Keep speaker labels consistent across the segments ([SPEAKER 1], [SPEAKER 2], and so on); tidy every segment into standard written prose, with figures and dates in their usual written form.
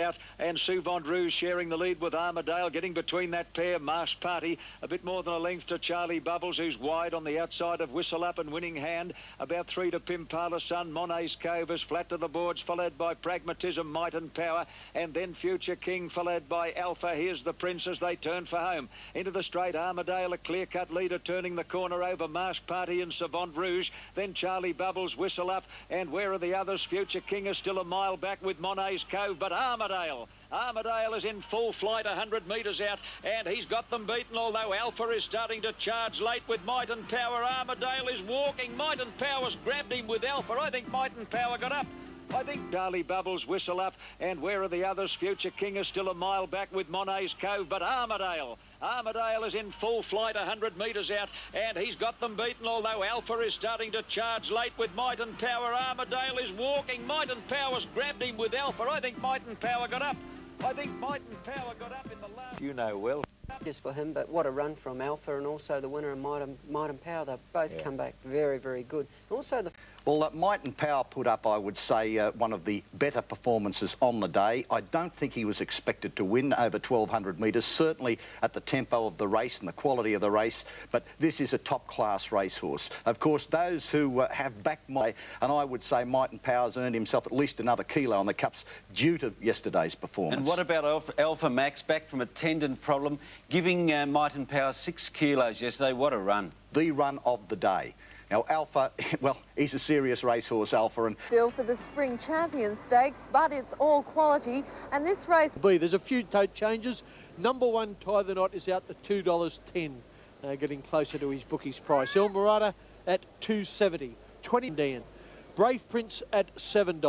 [SPEAKER 1] out, and Souvant Rouge sharing the lead with Armadale, getting between that pair. Marsh Party a bit more than a length to Charlie Bubbles, who's wide on the outside of Whistle Up and Winning Hand. About 3 to Pimpala Sun. Monet's Cove is flat to the boards, followed by Pragmatism, Might and Power, and then Future King, followed by Alpha. Here's the Prince as they turn for home. Into the straight, Armadale, a clear-cut leader, turning the corner over Marsh Party and Souvant Rouge. Then Charlie Bubbles, Whistle Up, and where are the others? Future King is still a mile back with Monet's Cove, but Armadale is in full flight, 100 metres out, and he's got them beaten, although Alpha is starting to charge late with Might and Power. Armadale is walking. Might and Power's grabbed him with Alpha. I think Might and Power got up. I think Charlie Bubbles, Whistle Up, and where are the others? Future King is still a mile back with Monet's Cove, but Armadale is in full flight, 100 metres out, and he's got them beaten, although Alpha is starting to charge late with Might and Power. Armadale is walking. Might and Power's grabbed him with Alpha. I think Might and Power got up. I think Might and Power got up in the last...
[SPEAKER 2] You know well.
[SPEAKER 3] Just for him, but what a run from Alpha, and also the winner of Might and Power. They've both come back very, very good. And also the...
[SPEAKER 4] Well, Might and Power put up, I would say, one of the better performances on the day. I don't think he was expected to win over 1,200 metres, certainly at the tempo of the race and the quality of the race, but this is a top-class racehorse. Of course, those who have backed and I would say Might and Power's earned himself at least another kilo on the cups due to yesterday's performance.
[SPEAKER 5] And what about Alpha Max, back from a tendon problem, giving Might and Power 6 kilos yesterday? What a run.
[SPEAKER 4] The run of the day. Now, Alpha, well, he's a serious racehorse, Alpha. And
[SPEAKER 6] Bill for the Spring Champion Stakes, but it's all quality. And this race...
[SPEAKER 7] There's a few tote changes. Number 1, Tie the Knot, is out to $2.10, getting closer to his bookie's price. El Mirada at $2.70. 20 Dan. Brave Prince at $7.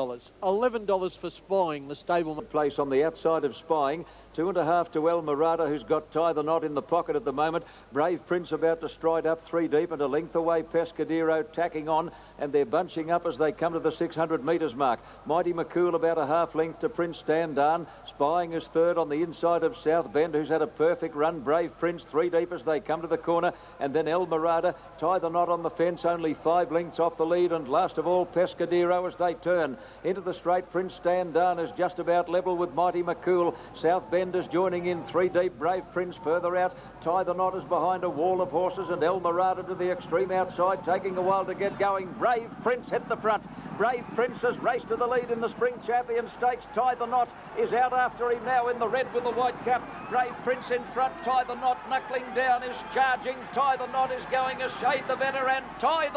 [SPEAKER 7] $11 for Spying, the stableman.
[SPEAKER 1] Place on the outside of Spying. 2.5 to El Mirada, who's got Tie the Knot in the pocket at the moment. Brave Prince about to stride up 3 deep, and a length away Pescadero tacking on, and they're bunching up as they come to the 600 metres mark. Mighty McCool about a half length to Prince Standarn. Spying is third on the inside of South Bend, who's had a perfect run. Brave Prince 3 deep as they come to the corner, and then El Mirada. Tie the Knot on the fence, only 5 lengths off the lead, and last of all Pescadero as they turn into the straight. Prince Standarn is just about level with Mighty McCool. South Bend is joining in 3 deep. Brave Prince further out. Tie the Knot is behind a wall of horses, and El Mirada to the extreme outside, taking a while to get going. Brave Prince hit the front. Brave Prince has raced to the lead in the Spring Champion Stakes. Tie the Knot is out after him now in the red with the white cap. Brave Prince in front. Tie the Knot knuckling down is charging. Tie the Knot is going a shade the better, and Tie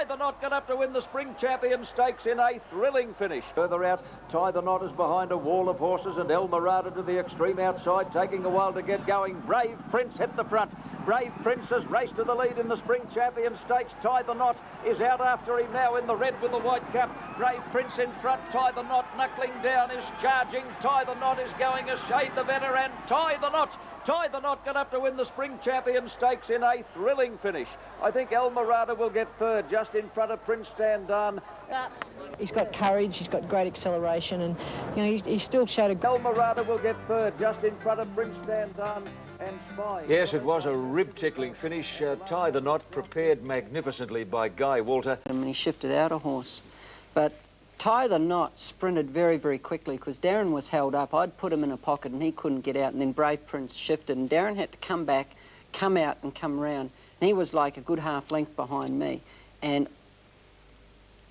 [SPEAKER 1] the Knot got up to win the Spring Champion Stakes in a thrilling finish. Further out, Tie the Knot is behind a wall of horses, and El Mirada to the extreme outside, taking a while to get going. Brave Prince hit the front. Brave Prince has raced to the lead in the Spring Champion Stakes. Tie the Knot is out after him now in the red with the white cap. Brave Prince in front. Tie the Knot knuckling down is charging. Tie the Knot is going a shade the better, and Tie the Knot got up to win the Spring Champion Stakes in a thrilling finish. I think El Mirada will get third, just in front of Prince Standarn.
[SPEAKER 8] He's got courage, he's got great acceleration, and he still showed a...
[SPEAKER 1] El Mirada will get third, just in front of Prince Standarn and Spy. Yes, it was a rib-tickling finish. Tie the Knot prepared magnificently by Guy Walter.
[SPEAKER 3] And he shifted out a horse, but Tie the Knot sprinted very, very quickly because Darren was held up. I'd put him in a pocket and he couldn't get out, and then Brave Prince shifted, and Darren had to come back, come out and come round. And he was like a good half length behind me. And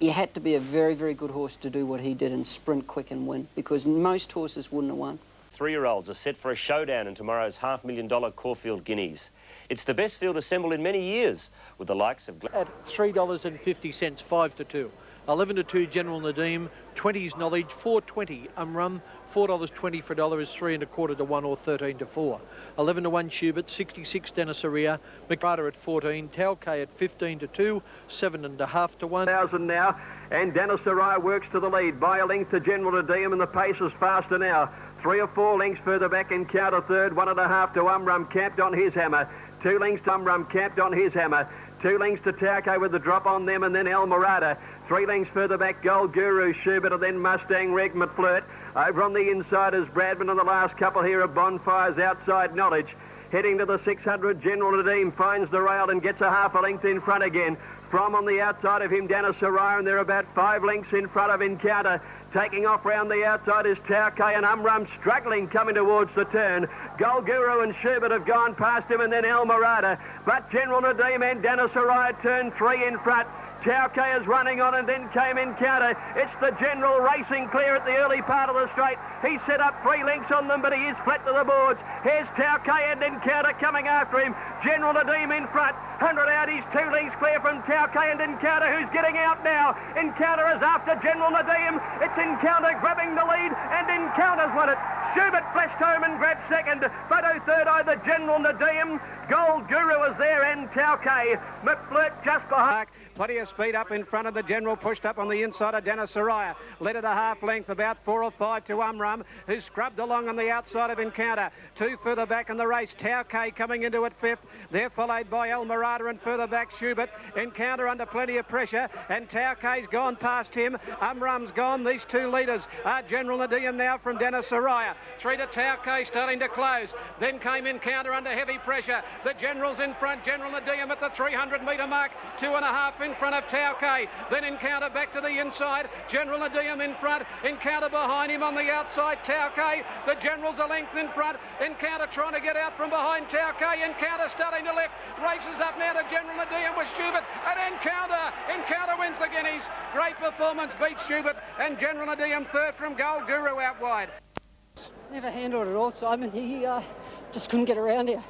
[SPEAKER 3] you had to be a very, very good horse to do what he did and sprint quick and win, because most horses wouldn't have won.
[SPEAKER 9] 3-year-olds are set for a showdown in tomorrow's $500,000 Caulfield Guineas. It's the best field assembled in many years, with the likes of...
[SPEAKER 7] At $3.50, 5 to 2. 11 to 2, General Nadim. 20's Knowledge, 4.20 Umrum. $4.20 for $1 is 3 1/4 to 1 or 13 to 4. 11 to 1 Schubert, 66 Denisaria. McGrader at 14, Tauke at 15 to 2, 7.5 to 1.
[SPEAKER 10] 1,000 now, and Denisaria works to the lead by a length to General Nadim, and the pace is faster now. 3 or 4 lengths further back in Counter third, 1.5 to Umrum, capped on his hammer. 2 lengths to Umrum, capped on his hammer. 2 lengths to Tauke with the drop on them, and then El Mirada. 3 lengths further back, Gold Guru, Schubert, and then Mustang Reg McFlirt. Over on the inside is Bradman, and the last couple here are Bonfires outside Knowledge. Heading to the 600, General Nadim finds the rail and gets a half a length in front again. From on the outside of him, Dana Saraya, and they're about 5 lengths in front of Encounter. Taking off round the outside is Tauke and Umrum struggling coming towards the turn. Gold Guru and Schubert have gone past him, and then El Mirada. But General Nadim and Dana Saraya turn 3 in front. Tauke is running on, and then came Encounter. It's the General racing clear at the early part of the straight. He set up 3 lengths on them, but he is flat to the boards. Here's Tauke and Encounter coming after him. General Nadim in front. 100 out, he's 2 lengths clear from Tauke and Encounter, who's getting out now. Encounter is after General Nadim. It's Encounter grabbing the lead, and Encounter's won it. Schubert flashed home and grabbed second. Photo third eye, the General Nadim. Gold Guru is there, and Tauke. McFlirt just behind. Plenty of speed up in front of the General, pushed up on the inside of Dana Saraya. Led at a half length, about 4 or 5 to Umrum, who scrubbed along on the outside of Encounter. 2 further back in the race, Tauke coming into it 5th. They're followed by El Mirada and further back Schubert. Encounter under plenty of pressure, and Tauke's gone past him. Umrum's gone. These 2 leaders are General Nadim now from Dana Saraya. 3 to Tauke starting to close. Then came Encounter under heavy pressure. The General's in front. General Nadim at the 300-metre mark. 2.5 in front of Tauke. Then Encounter back to the inside. General Nadim in front. Encounter behind him on the outside. Tauke. The General's a length in front. Encounter trying to get out from behind Tauke. Encounter starting to lift. Races up now to General Nadim with Schubert. And Encounter wins the Guineas. Great performance. Beats Schubert. And General Nadim third from Gold Guru out wide.
[SPEAKER 2] Never handled it all, Simon. He just couldn't get around here.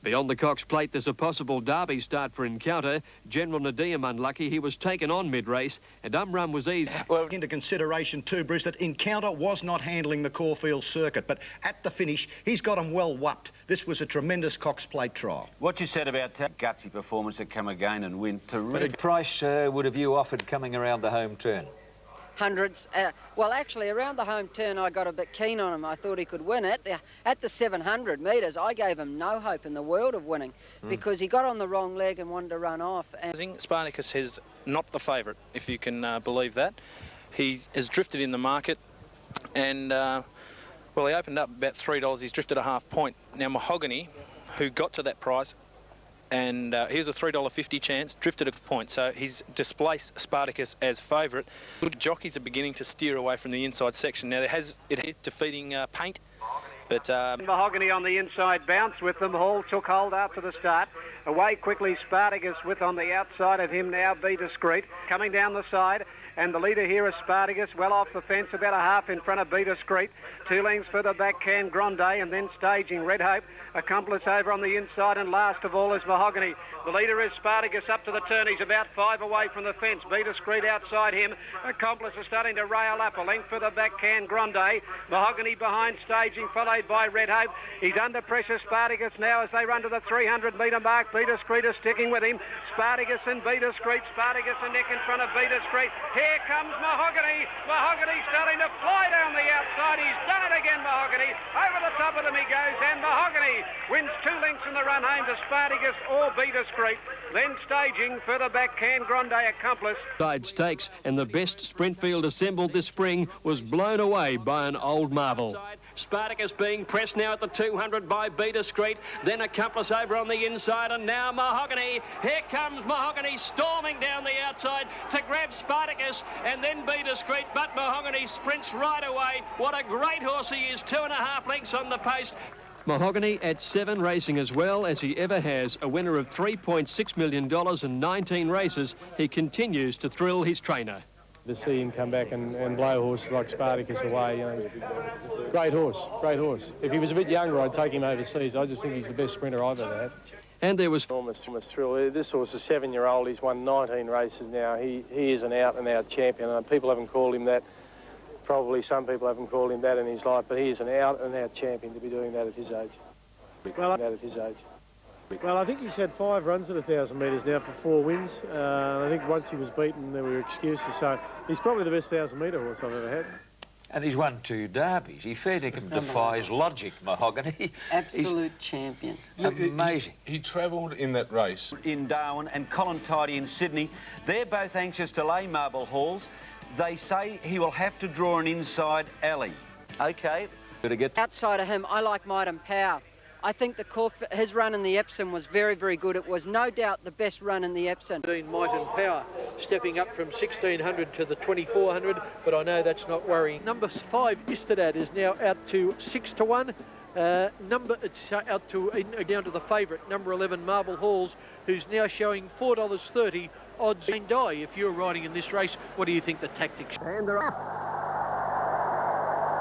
[SPEAKER 11] Beyond the Cox Plate, there's a possible Derby start for Encounter. General Nadim unlucky. He was taken on mid-race, and Umrum was easy.
[SPEAKER 4] Well, into consideration too, Bruce, that Encounter was not handling the Caulfield circuit, but at the finish, he's got him well whupped. This was a tremendous Cox Plate trial.
[SPEAKER 5] What you said about gutsy performance to come again and win.
[SPEAKER 1] What price would have you offered coming around the home turn?
[SPEAKER 3] Hundreds. Well, actually, around the home turn, I got a bit keen on him. I thought he could win it. At the 700 metres, I gave him no hope in the world of winning because he got on the wrong leg and wanted to run off. And
[SPEAKER 12] Spartacus is not the favourite, if you can believe that. He has drifted in the market and, well, he opened up about $3. He's drifted a half point. Now, Mahogany, who got to that price, and here's a $3.50 chance, drifted a point. So he's displaced Spartacus as favourite. Jockeys are beginning to steer away from the inside section. Now, it hit defeating Paint, but...
[SPEAKER 10] Mahogany on the inside, bounce with them. Hall took hold after the start. Away quickly, Spartacus with on the outside of him now, Be Discreet. Coming down the side, and the leader here is Spartacus, well off the fence, about a half in front of Be Discreet. 2 lengths further back, Can Grande, and then staging Red Hope. Accomplice over on the inside, and last of all is Mahogany. The leader is Spartacus up to the turn. He's about 5 away from the fence. Be Discreet outside him. Accomplice is starting to rail up. A length further back, Can Grande. Mahogany behind, staging, followed by Red Hope. He's under pressure, Spartacus, now as they run to the 300-metre mark. Be Discreet is sticking with him. Spartacus and Be Discreet. Spartacus a neck in front of Be Discreet. Here comes Mahogany. Mahogany starting to fly down the outside. He's done it again, Mahogany. Over the top of them he goes, and Mahogany wins 2 lengths in the run home to Spartacus or Be Discreet. Then staging further back, Can Grande, Accomplice.
[SPEAKER 11] Side stakes, and the best sprint field assembled this spring was blown away by an old marvel. Spartacus being pressed now at the 200 by Be Discreet, then Accomplice over on the inside, and now Mahogany. Here comes Mahogany storming down the outside to grab Spartacus and then Be Discreet, but Mahogany sprints right away. What a great horse he is, 2.5 lengths on the post. Mahogany at 7, racing as well as he ever has, a winner of $3.6 million in 19 races. He continues to thrill his trainer.
[SPEAKER 13] To see him come back and blow horses like Spartacus away, you know, great horse, great horse. If he was a bit younger, I'd take him overseas. I just think he's the best sprinter I've ever had.
[SPEAKER 11] And there was
[SPEAKER 13] enormous thrill. This horse is 7-year-old. He's won 19 races now. He is an out-and-out champion. And people haven't called him that. Probably some people haven't called him that in his life, but he is an out-and-out champion to be doing that at his age. Well, I think he's had 5 runs at 1,000 metres now for 4 wins. I think once he was beaten, there were excuses. So he's probably the best 1,000-metre horse I've ever had.
[SPEAKER 1] And he's won 2 derbies. He fair dinkum defies logic, Mahogany.
[SPEAKER 3] Absolute champion.
[SPEAKER 1] Amazing.
[SPEAKER 14] He travelled in that race.
[SPEAKER 5] In Darwin and Colin Tidy in Sydney. They're both anxious to lay Marble Halls. They say he will have to draw an inside alley. OK.
[SPEAKER 3] Outside of him, I like Might and Power. I think his run in the Epsom was very, very good. It was no doubt the best run in the Epsom.
[SPEAKER 7] Might and Power stepping up from 1600 to the 2400, but I know that's not worrying. Number 5, Istedad, is now out to 6 to 1. It's out to down to the favourite, number 11, Marble Halls, who's now showing $4.30 odds. And die. If you're riding in this race, what do you think the tactics?
[SPEAKER 10] And they're up.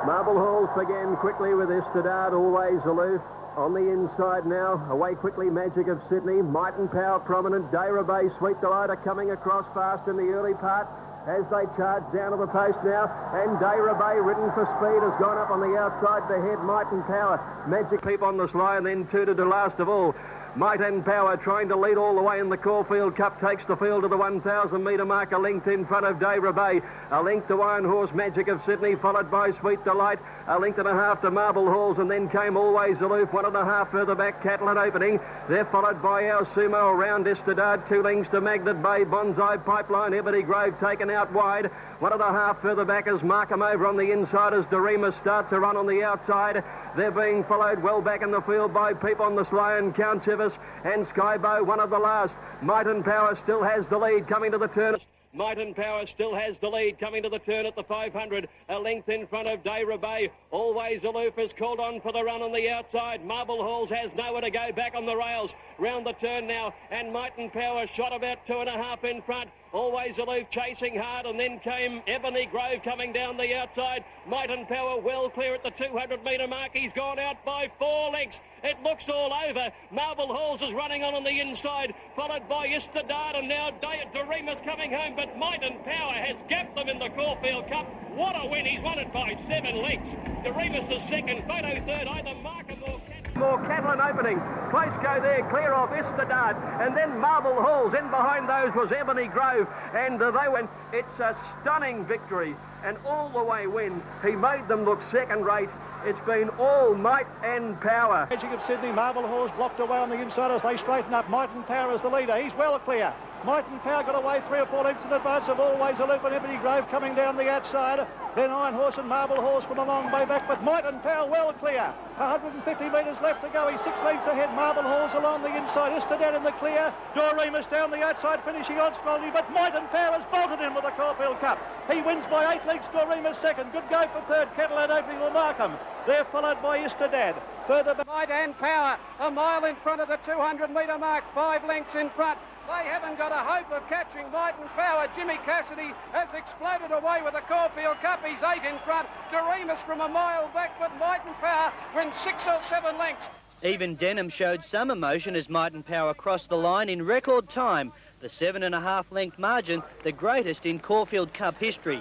[SPEAKER 10] Marble Halls began quickly with Istedad, always aloof. On the inside now, away quickly, Magic of Sydney, Might and Power prominent, Dayra Bay, Sweet Delight are coming across fast in the early part as they charge down to the post now, and Dayra Bay, ridden for speed, has gone up on the outside to head Might and Power. Magic keep on the sly and then two to the last of all. Might and Power trying to lead all the way in the Caulfield Cup, takes the field to the 1,000 metre mark, a length in front of Dayra Bay, a length to Iron Horse, Magic of Sydney, followed by Sweet Delight, a length and a half to Marble Halls, and then came Always Aloof, 1.5 further back, Cattle at Opening. They're followed by Our Sumo around Istedad, 2 lengths to Magnet Bay, Bonsai Pipeline, Ebony Grove taken out wide. 1.5 further back as Markham over on the inside as Dorema starts to run on the outside. They're being followed well back in the field by Peep on the Sly and Count Chivas and Skybow, one of the last. Might and Power still has the lead coming to the turn. Might and Power still has the lead coming to the turn at the 500. A length in front of Dayra Bay. Always Aloof is called on for the run on the outside. Marble Halls has nowhere to go back on the rails. Round the turn now, and Might and Power shot about 2.5 in front. Always Aloof chasing hard, and then came Ebony Grove coming down the outside. Might and Power well clear at the 200 metre mark. He's gone out by 4 lengths. It looks all over. Marble Halls is running on the inside, followed by Istedad, and now Dorema's coming home, but Might and Power has gapped them in the Caulfield Cup. What a win. He's won it by 7 lengths. Dorema's the second, Photo third, either Markham or more Cattle and Opening. Close go there, clear off Istedad, and then Marble Halls. In behind those was Ebony Grove, and they went. It's a stunning victory, and all the way win. He made them look second rate. It's been all Might and Power.
[SPEAKER 15] Magic of Sydney, Marble Halls blocked away on the inside as they straighten up. Might and Power is the leader. He's well clear. Might and Power got away 3 or 4 lengths in advance of Always Aloof and Ebony Grove coming down the outside. Then Iron Horse and Marble Horse from a long way back, but Might and Power well clear. 150 metres left to go. He's 6 lengths ahead. Marble Horse along the inside. Istedad in the clear. Dorema's down the outside, finishing on strongly, but Might and Power has bolted in with the Caulfield Cup. He wins by 8 lengths. Dorema's second. Good go for third. Cattle at Opening will Markham. They're followed by Istedad. Further back.
[SPEAKER 16] Might and Power, a mile in front of the 200 metre mark, 5 lengths in front. They haven't got a hope of catching Might and Power. Jimmy Cassidy has exploded away with the Caulfield Cup. He's 8 in front. Dorema's from a mile back, but Might and Power wins 6 or 7 lengths.
[SPEAKER 17] Even Denham showed some emotion as Might and Power crossed the line in record time. The 7.5 length margin, the greatest in Caulfield Cup history.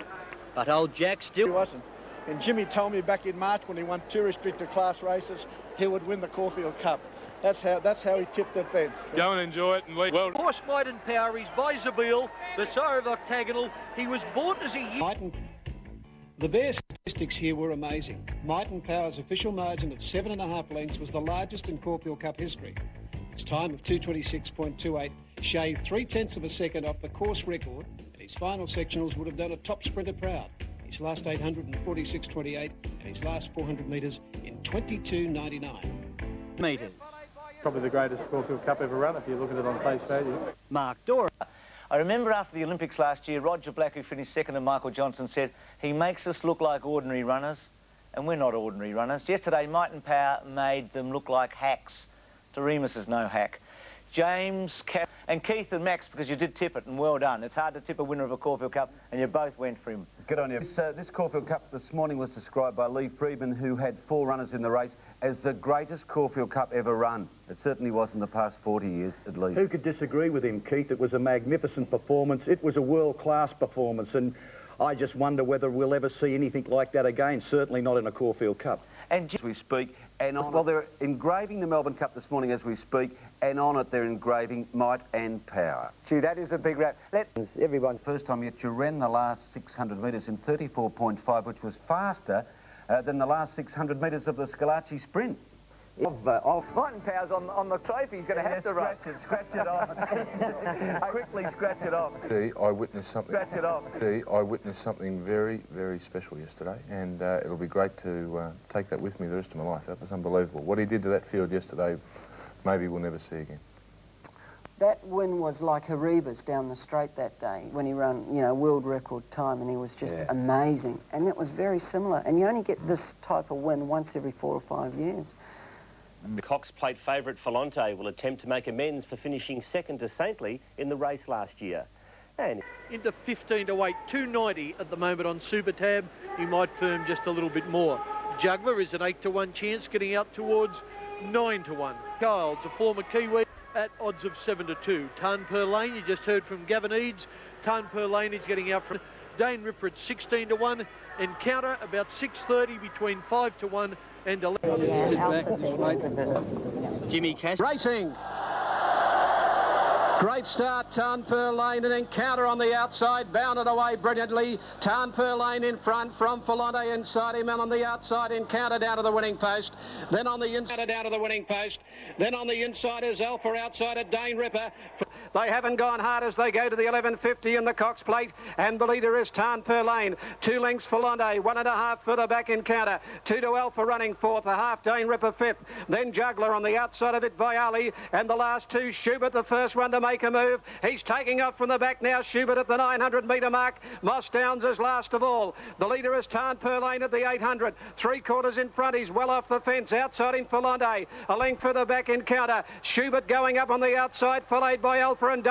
[SPEAKER 17] But old Jack still
[SPEAKER 15] wasn't. And Jimmy told me back in March when he won 2 restricted class races, he would win the Caulfield Cup. That's how he tipped it then.
[SPEAKER 14] Go and enjoy it. And well.
[SPEAKER 7] Horse Might and Power, he's by Zabeel, the sire of Octagonal. He was bought as a...
[SPEAKER 18] The bare statistics here were amazing. Might and Power's official margin of 7.5 lengths was the largest in Caulfield Cup history. His time of 2:26.28 shaved 0.3 of a second off the course record, and his final sectionals would have done a top sprinter proud. His last 800 in 46.28 and his last 400 metres in 22.99
[SPEAKER 17] metres.
[SPEAKER 13] Probably the greatest Caulfield Cup ever run if you look at it on face value.
[SPEAKER 17] Mark Dora.
[SPEAKER 5] I remember after the Olympics last year, Roger Black, who finished second, and Michael Johnson said, he makes us look like ordinary runners, and we're not ordinary runners. Yesterday, Might and Power made them look like hacks. Doremus is no hack. James, and Keith and Max, because you did tip it, and well done. It's hard to tip a winner of a Caulfield Cup, and you both went for him.
[SPEAKER 19] Good on you. This Caulfield Cup this morning was described by Lee Friedman, who had 4 runners in the race, as the greatest Caulfield Cup ever run. It certainly was in the past 40 years, at least.
[SPEAKER 4] Who could disagree with him, Keith? It was a magnificent performance. It was a world-class performance, and I just wonder whether we'll ever see anything like that again, certainly not in a Caulfield Cup.
[SPEAKER 19] And as we speak, and well, they're engraving the Melbourne Cup this morning as we speak, and on it they're engraving Might and Power.
[SPEAKER 5] Gee, that is a big rap.
[SPEAKER 19] Everyone, first time yet, you ran the last 600 metres in 34.5, which was faster than the last 600 metres of the Scalacci Sprint.
[SPEAKER 5] Martin Power's on the trophy. He's going to have to run.
[SPEAKER 19] Scratch it off. Quickly scratch it off.
[SPEAKER 14] I witnessed something.
[SPEAKER 19] Scratch it off.
[SPEAKER 14] I witnessed something very, very special yesterday, and it'll be great to take that with me the rest of my life. That was unbelievable. What he did to that field yesterday, maybe we'll never see again.
[SPEAKER 3] That win was like Hariba's down the straight that day when he ran, you know, world record time, and he was just amazing. And it was very similar. And you only get this type of win once every 4 or 5 years.
[SPEAKER 9] The Cox Plate favourite Falante will attempt to make amends for finishing second to Saintly in the race last year. And
[SPEAKER 7] into 15 to 8, 290 at the moment on Super Tab. He might firm just a little bit more. Juggler is an 8 to 1 chance, getting out towards 9 to 1. Childs, a former Kiwi, at odds of 7 to 2. Tarn Per Lane, you just heard from Gavin Eads. Tarn Per Lane is getting out from Dane Ripper at 16 to 1. Encounter about 6:30 between 5 to 1 and 11.
[SPEAKER 17] Jimmy Cassidy.
[SPEAKER 11] Racing. Great start, Tarn Per Lane, and Encounter on the outside, bounded away brilliantly. Tarn Per Lane in front from Falante inside him, and on the outside, Encounter down to the winning post. Then on the inside, down to the winning post. Then on the inside is Alpha outside at Dane Ripper.
[SPEAKER 16] They haven't gone hard as they go to the 11.50 in the Cox Plate, and the leader is Tarn Per Lane. 2 lengths Falante, 1.5 further back Encounter. 2 to Alpha running fourth, a half Dane Ripper fifth. Then Juggler on the outside of it, Viali, and the last two, Schubert, the first one to make a move. He's taking off from the back now, Schubert at the 900 metre mark. Moss Downs is last of all. The leader is Tarn Per Lane at the 800. 3/4 in front, he's well off the fence. Outside in Falante, a length further back Encounter. Schubert going up on the outside, followed by Alpha and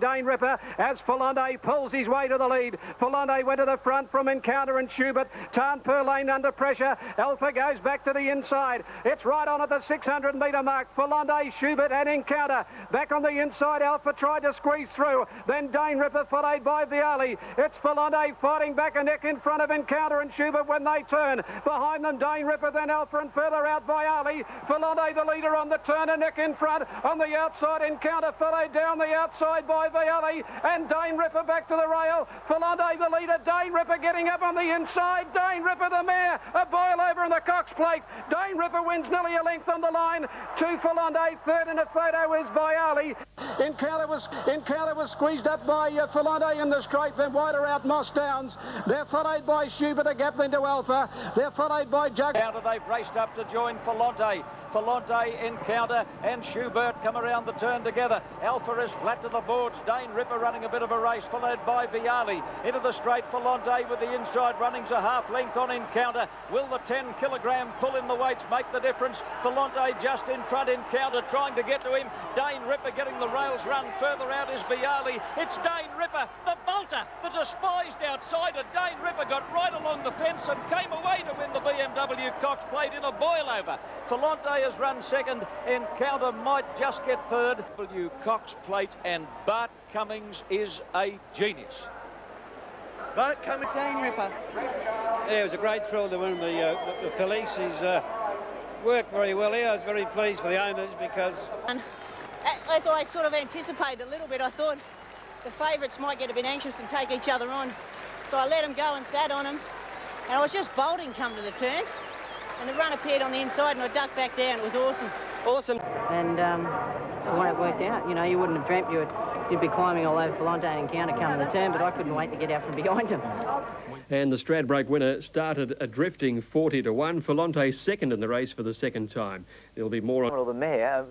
[SPEAKER 16] Dane Ripper as Falante pulls his way to the lead. Falante went to the front from Encounter and Schubert. Tarn Per Lane under pressure. Alpha goes back to the inside. It's right on at the 600 metre mark. Falante, Schubert and Encounter. Back on the inside, Alpha tried to squeeze through. Then Dane Ripper followed by Viali. It's Falante fighting back a neck in front of Encounter and Schubert when they turn. Behind them, Dane Ripper, then Alpha, and further out Viali. Falante the leader on the turn, a neck in front. On the outside, Encounter followed down the outside by Viali, and Dane Ripper back to the rail. Falante the leader, Dane Ripper getting up on the inside. Dane Ripper the mare, a boil over in the Cox Plate. Dane Ripper wins nearly a length on the line. 2 Falante, third in the photo is Viali. Encounter was squeezed up by Falante in the straight, then wider out Moss Downs. They're followed by Schubert, a gap into Alpha. They're followed by Jug.
[SPEAKER 1] They've raced up to join Falante. Falante, Encounter and Schubert come around the turn together. Alpha is flat to the boards. Dane Ripper running a bit of a race, followed by Viali. Into the straight, Falante with the inside runnings a half length on Encounter. Will the 10 kilogram pull in the weights make the difference? Falante just in front, Encounter trying to get to him. Dane Ripper getting the rails run. Further out is Viali. It's Dane Ripper, the bolter, the despised outsider. Dane Ripper got right along the fence and came away to win the BMW Cox Plate in a boil over. Falante has run second. Encounter might just get third. W Cox Plate, and Bart Cummings is a genius.
[SPEAKER 7] Bart Cummings.
[SPEAKER 2] Dane Ripper.
[SPEAKER 20] Yeah, it was a great thrill to win the fillies. He's worked very well here. I was very pleased for the owners because...
[SPEAKER 21] As I sort of anticipated a little bit, I thought the favourites might get a bit anxious and take each other on. So I let them go and sat on them. And I was just bolting come to the turn. And the run appeared on the inside and I ducked back there and it was awesome.
[SPEAKER 17] Awesome.
[SPEAKER 22] And it's the way it worked out. You know, you wouldn't have dreamt you'd be climbing all over Falante and Encounter coming to the turn, but I couldn't wait to get out from behind him.
[SPEAKER 11] And the Stradbroke winner started a drifting 40 to 1. Falante second in the race for the second time. There'll be more on...
[SPEAKER 5] The mare,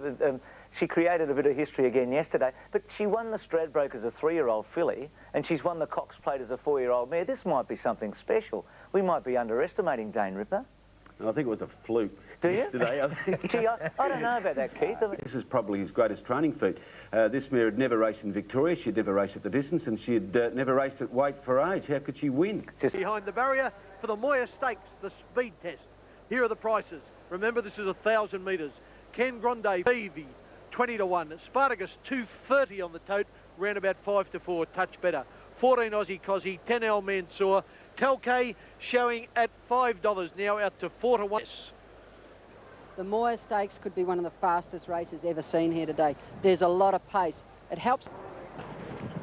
[SPEAKER 5] she created a bit of history again yesterday, but she won the Stradbroke as a 3-year-old filly, and she's won the Cox Plate as a 4-year-old mare. This might be something special. We might be underestimating Dane Ripper.
[SPEAKER 23] I think it was a fluke yesterday.
[SPEAKER 5] Gee, I don't know about that, Keith.
[SPEAKER 23] This is probably his greatest training feat. This mare had never raced in Victoria, she'd never raced at the distance, and she'd never raced at weight for age. How could she win?
[SPEAKER 7] Behind the barrier for the Moir Stakes, the speed test. Here are the prices. Remember, this is 1,000 metres. Ken Grande, Beavy, 20 to 1. Spartacus, 230 on the tote, round about 5 to 4, touch better. 14 Aussie Cozzy, 10 Al Mansour. Telke showing at $5 now, out to 4 to 1.
[SPEAKER 2] The Moir Stakes could be one of the fastest races ever seen here today. There's a lot of pace. It helps.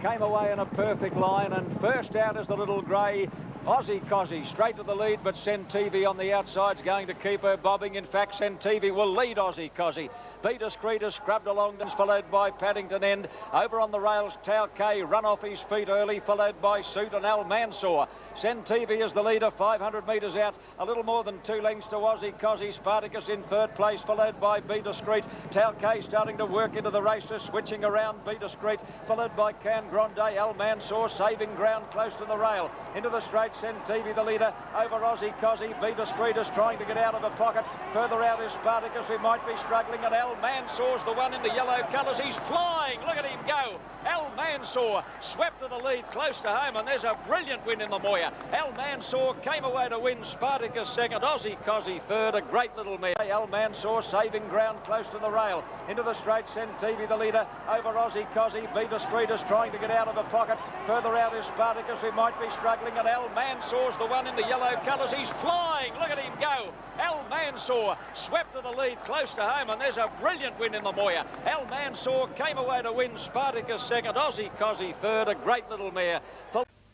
[SPEAKER 1] Came away in a perfect line, and first out is the Little Grey. Aussie Cozzy straight to the lead, but Centivi on the outside's going to keep her bobbing. In fact, Centivi will lead Aussie Cozzy. Be Discreet is scrubbed along, followed by Paddington End. Over on the rails, Tau K run off his feet early, followed by Suit and Al Mansour. Centivi is the leader, 500 metres out, a little more than 2 lengths to Aussie Cozzy. Spartacus in third place, followed by Be Discreet. Tau K starting to work into the races, switching around Be Discreet, followed by Can Grande. Al Mansour saving ground close to the rail. Into the straight, Centivi the leader over Aussie Cozzy. Be Discreet is trying to get out of a pocket. Further out is Spartacus, who might be struggling, and Al Mansour's the one in the yellow colours. He's flying. Look at him go. Al Mansour swept to the lead close to home, and there's a brilliant win in the Moir. Al Mansour came away to win. Spartacus second, Aussie Cozzy third. A great little mare. Al Mansour saving ground close to the rail. Into the straight, Centivi the leader over Aussie Cozzy. Be Discreet is trying to get out of a pocket. Further out is Spartacus, who might be struggling, and Al Mansour's the one in the yellow colours. He's flying. Look at him go. Al Mansour swept to the lead close to home, and there's a brilliant win in the Moir. Al Mansour came away to win. Spartacus second, Aussie Cozzy third. A great little mare.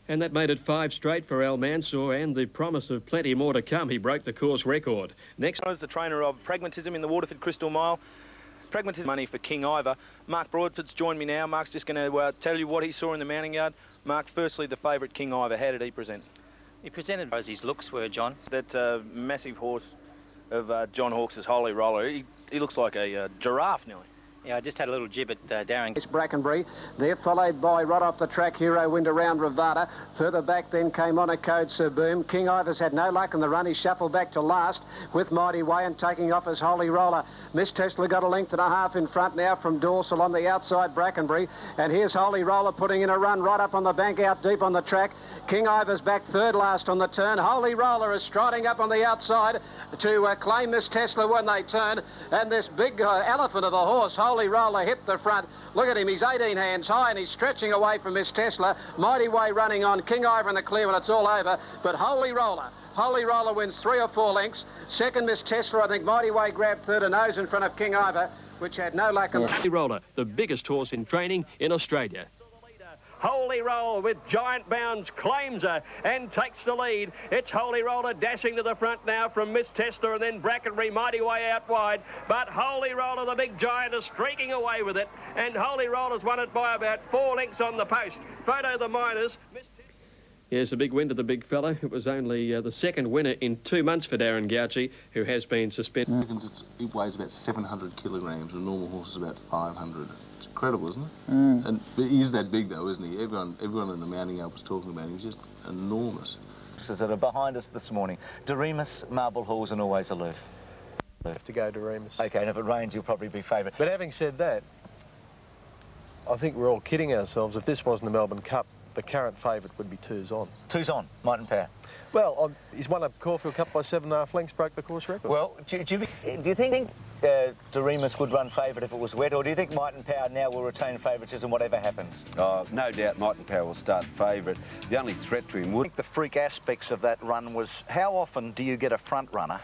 [SPEAKER 11] And that made it 5 straight for Al Mansour, and the promise of plenty more to come. He broke the course record. Next
[SPEAKER 6] is the trainer of Pragmatism in the Waterford Crystal Mile. Pragmatism money for King Ivor. Mark Broadford's joined me now. Mark's just going to tell you what he saw in the mounting yard. Mark, firstly, the favourite King Ivor. How did he present?
[SPEAKER 8] He presented as his looks were, John.
[SPEAKER 6] That massive horse of John Hawkes' Holy Roller. He looks like a giraffe nearly.
[SPEAKER 8] Yeah, I just had a little jib at Darren.
[SPEAKER 18] It's Brackenbury. They're followed by right off the track, Hero Wind around Ravada. Further back then came Monaco Sir Boom. King Ivor's had no luck in the run. He shuffled back to last with Mighty Way and taking off his Holy Roller. Miss Tesla got a length and a half in front now from Dorsal on the outside, Brackenbury. And here's Holy Roller putting in a run right up on the bank, out deep on the track. King Ivor's back third last on the turn. Holy Roller is striding up on the outside to claim Miss Tesla when they turn. And this big elephant of a horse, Holy Roller, hit the front. Look at him, he's 18 hands high and he's stretching away from Miss Tesla. Mighty Way running on. King Ivor in the clear when it's all over. But Holy Roller wins 3 or 4 lengths. Second, Miss Tesla, I think Mighty Way grabbed third, a nose in front of King Ivor, which had no luck.
[SPEAKER 11] Holy Roller, the biggest horse in training in Australia. Holy Roller with giant bounds claims her and takes the lead. It's Holy Roller dashing to the front now from Miss Tesla, and then Brackenbury Mighty Way out wide. But Holy Roller, the big giant, is streaking away with it, and Holy Roller's won it by about 4 lengths on the post. Photo the Miners. Yes, a big win to the big fella. It was only the second winner in 2 months for Darren Gauci, who has been suspended.
[SPEAKER 14] It weighs about 700 kilograms, and a normal horse is about 500. It's incredible, isn't it? And he's that big, though, isn't he? Everyone in the mounting yard was talking about him. He's just enormous.
[SPEAKER 5] That are behind us this morning. Doremus, Marble Halls, and Always Aloof.
[SPEAKER 13] Have to go Doremus.
[SPEAKER 5] Okay, and if it rains, you'll probably be favourite.
[SPEAKER 13] But having said that, I think we're all kidding ourselves. If this wasn't the Melbourne Cup, the current favourite would be 2's On.
[SPEAKER 5] 2's On, Might and Power.
[SPEAKER 13] Well, he's won a Caulfield Cup by 7.5 lengths, broke the course record.
[SPEAKER 5] Well, do you think Doremus would run favourite if it was wet, or do you think Might and Power now will retain favouritism whatever happens?
[SPEAKER 23] Oh, no doubt Might and Power will start favourite. The only threat to him would...
[SPEAKER 4] I think the freak aspects of that run was how often do you get a front runner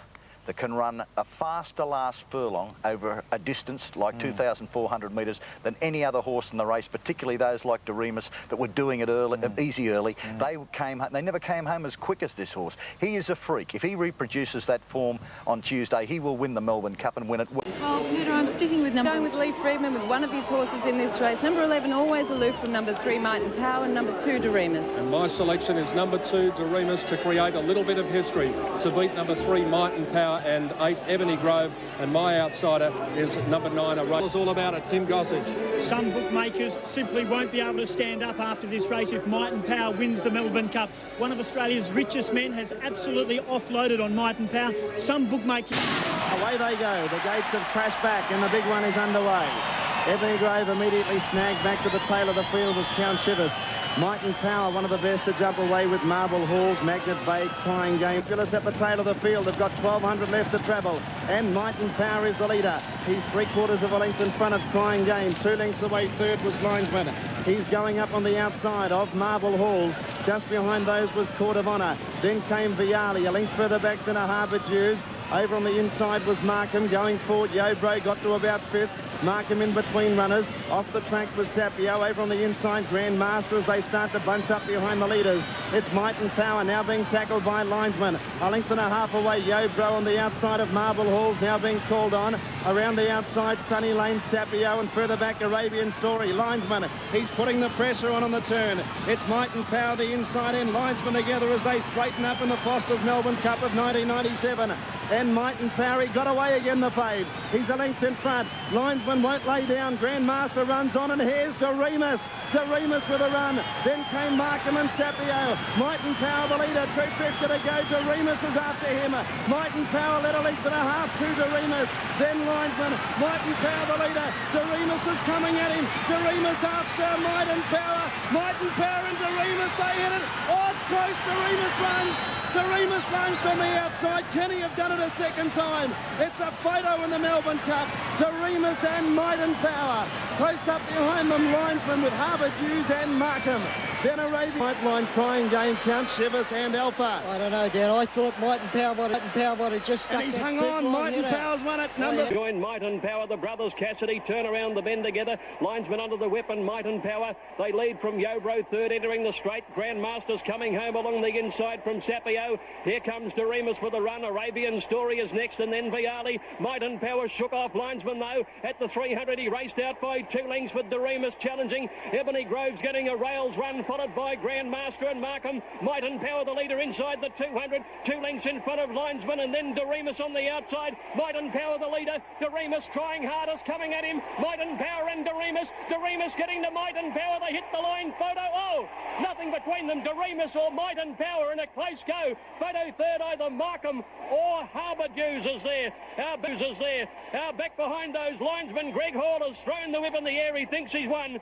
[SPEAKER 4] that can run a faster last furlong over a distance like 2,400 metres than any other horse in the race, particularly those like Doremus that were doing it early, easy early. They never came home as quick as this horse. He is a freak. If he reproduces that form on Tuesday, he will win the Melbourne Cup and win it.
[SPEAKER 12] Well, Peter, I'm sticking with going with Lee Freedman with one of his horses in this race. Number 11, Always Aloof, from number 3, Might and Power, and number 2, Doremus.
[SPEAKER 18] And my selection is number 2, Doremus, to create a little bit of history, to beat number 3, Might and Power, and 8, Ebony Grove, and my outsider is number 9, A Race. It's all about it, Tim Gossage.
[SPEAKER 24] Some bookmakers simply won't be able to stand up after this race if Might and Power wins the Melbourne Cup. One of Australia's richest men has absolutely offloaded on Might and Power. Some bookmakers...
[SPEAKER 25] Away they go. The gates have crashed back and the big one is underway. Ebony Grove immediately snagged back to the tail of the field with Count Shivers. Might and Power, one of the best to jump away with Marble Halls, Magnet Bay, Crying Game. Gillis at the tail of the field. They've got 1,200 left to travel. And Might and Power is the leader. He's 3/4 of a length in front of Crying Game. 2 lengths away, third was Linesman. He's going up on the outside of Marble Halls. Just behind those was Court of Honour. Then came Viali, a length further back than a Harbour Jews. Over on the inside was Markham going forward. Yobro got to about 5th. Markham in between runners. Off the track was Sapio. Over on the inside, Grand Master as they start to bunch up behind the leaders. It's Might and Power now being tackled by Linesman. A length and a half away, Yobro on the outside of Marble Halls now being called on. Around the outside, Sunny Lane, Sapio, and further back, Arabian Story. Linesman, he's putting the pressure on the turn. It's Might and Power, the inside end. Linesman together as they straighten up in the Foster's Melbourne Cup of 1997. And Might and Power, he got away again, the fave. He's a length in front. Linesman won't lay down. Grand Master runs on, and here's DeRemus. DeRemus with a run. Then came Markham and Sapio. Might and Power, the leader. 250 to go. DeRemus is after him. Might and Power led a length and a half to DeRemus. Then Linesman. Might and Power, the leader. DeRemus is coming at him. DeRemus after Might and Power. Might and Power and DeRemus, they hit it. Oh, it's close. DeRemus lunged. DeRemus lunged on the outside. Can he have done it a second time? It's a photo in the Melbourne Cup. DeRemus and Might and Power. Close up behind them, Linesman with Harbour Dews and Markham. Then Arabian Pipeline, Crying Game, Count Chivas and Alpha.
[SPEAKER 3] I don't know, Dan. I thought Might and Power might have just stuck.
[SPEAKER 25] And he's hung on. Might and Power's won it. Number.
[SPEAKER 11] Join Might and Power. The brothers Cassidy turn around the bend together. Linesman under the whip and Might and Power. They lead from Yobro, third entering the straight. Grand Master's coming home along the inside from Sapio. Here comes DeRemus with a run. Arabian Story is next, and then Viali. Might and Power shook off Linesman though. At the 300 he raced out by 2 lengths with DeRemus challenging. Ebony Groves getting a rails run, followed by Grand Master and Markham. Might and Power the leader inside the 200. 2 lengths in front of Linesman, and then DeRemus on the outside. Might and Power the leader. DeRemus trying hardest, coming at him. Might and Power and DeRemus. DeRemus getting to Might and Power. They hit the line. Photo. Oh, nothing between them. DeRemus or Might and Power in a close go. Photo third, either Markham or Harbour Dews is there. Our back behind those Linesmen. Greg Hall has thrown the whip in the air. He thinks he's won.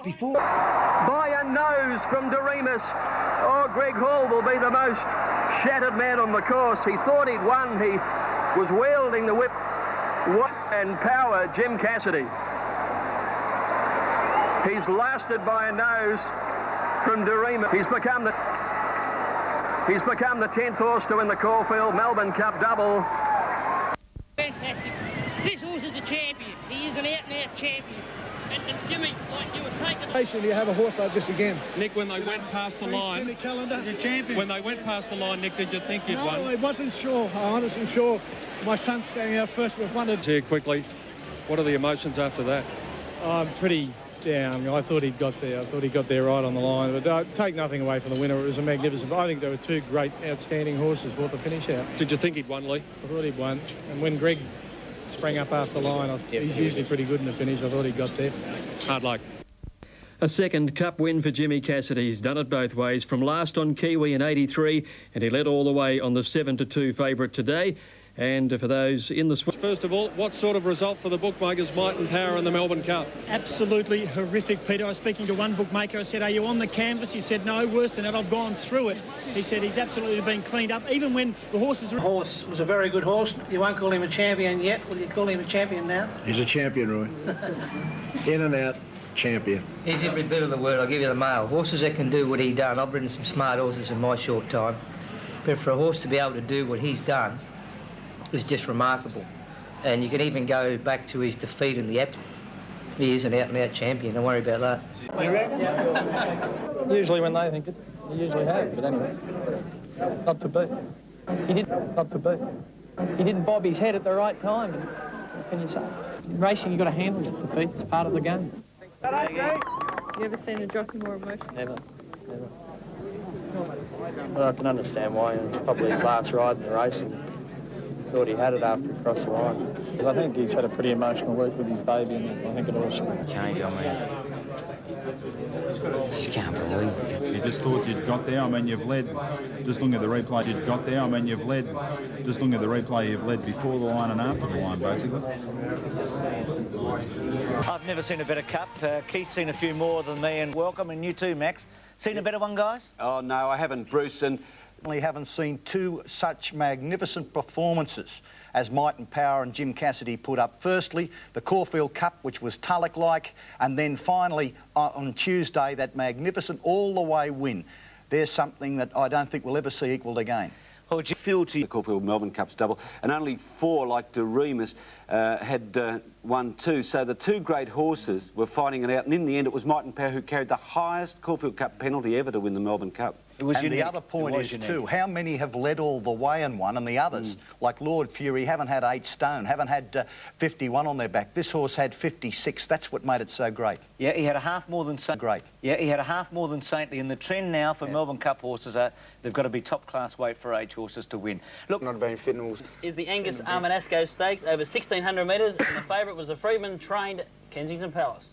[SPEAKER 11] Before by a nose from DeRemus. Oh, Greg Hall will be the most shattered man on the course. He thought he'd won. He was wielding the whip. And Power, Jim Cassidy. He's lasted by a nose from DeRemus. He's become the 10th horse to win the Caulfield Melbourne Cup double.
[SPEAKER 9] Fantastic. This horse is a champion. He is an out-and-out champion. And Jimmy, like you were taking...
[SPEAKER 10] Basically, you have a horse like this again.
[SPEAKER 15] Nick, when they went past the line...
[SPEAKER 10] He's a champion.
[SPEAKER 15] When they went past the line, Nick, did you think you'd won?
[SPEAKER 10] No, I wasn't sure. I wasn't sure. My son's standing out first with one.
[SPEAKER 15] Here quickly, what are the emotions after that?
[SPEAKER 10] I'm pretty down. I thought he'd got there. I thought he got there right on the line. But take nothing away from the winner. It was a magnificent... I think there were 2 great, outstanding horses for the finish out.
[SPEAKER 15] Did you think he'd won, Lee?
[SPEAKER 10] I thought he'd won. And when Greg sprang up after the line, he's usually pretty good in the finish. I thought he got there.
[SPEAKER 15] Hard luck.
[SPEAKER 11] A second Cup win for Jimmy Cassidy. He's done it both ways, from last on Kiwi in 83, and he led all the way on the 7-2 favourite today. And for those in the...
[SPEAKER 15] First of all, what sort of result for the bookmakers, Might and Power in the Melbourne Cup?
[SPEAKER 24] Absolutely horrific, Peter. I was speaking to one bookmaker. I said, are you on the canvas? He said, no, worse than that. I've gone through it. He said he's absolutely been cleaned up, even when the horses...
[SPEAKER 10] The horse was a very good horse. You won't call him a champion yet. Will you call him a champion now?
[SPEAKER 19] He's a champion, Roy. In and out, champion.
[SPEAKER 26] He's every bit of the word. I'll give you the mail. Horses that can do what he done. I've ridden some smart horses in my short time. But for a horse to be able to do what he's done is just remarkable. And you can even go back to his defeat in the Epsom. He is an out-and-out champion, don't worry about that.
[SPEAKER 10] You reckon? Usually when they think it, he usually has, but anyway, not to be. He didn't bob his head at the right time. What can you say? In racing, you've got to handle it. Defeat, it's part of the game.
[SPEAKER 12] You ever seen a jockey more emotional?
[SPEAKER 10] Never. Well, I can understand why. It's probably his last ride in the racing. Thought he had it after he crossed the line. Because I think he's had a pretty emotional week with his baby, and I think it all should
[SPEAKER 27] change on me. Just can't believe it.
[SPEAKER 28] You just thought you'd got there. I mean, you've led. Just looking at the replay, you'd got there. I mean, you've led. Just looking at the replay, you've led before the line and after the line, basically.
[SPEAKER 5] I've never seen a better cup. Keith's seen a few more than me, and welcome, and you too, Max. Seen a better one, guys?
[SPEAKER 4] Oh, no, I haven't, Bruce, and we haven't seen 2 such magnificent performances as Might and Power and Jim Cassidy put up. Firstly, the Caulfield Cup, which was Tulloch-like, and then finally, on Tuesday, that magnificent all-the-way win. There's something that I don't think we'll ever see equalled again.
[SPEAKER 5] Fealty.
[SPEAKER 23] The Caulfield Melbourne Cup's double, and only 4, like De Remus, had won 2. So the 2 great horses were fighting it out, and in the end it was Might & Power who carried the highest Caulfield Cup penalty ever to win the Melbourne Cup.
[SPEAKER 4] And the other point is too, how many have led all the way and won, and the others, like Lord Fury, haven't had 8 stone, haven't had 51 on their back. This horse had 56. That's what made it so great.
[SPEAKER 5] Yeah, he had a half more than Saintly.
[SPEAKER 4] Great.
[SPEAKER 5] Yeah, he had a half more than Saintly, and the trend now for Melbourne Cup horses are they've got to be top-class weight for age horses to win. Look,
[SPEAKER 2] not been fit and
[SPEAKER 9] is the Angus Armanasco Stakes over 1,600 metres, and the favourite was the Freeman-trained Kensington Palace.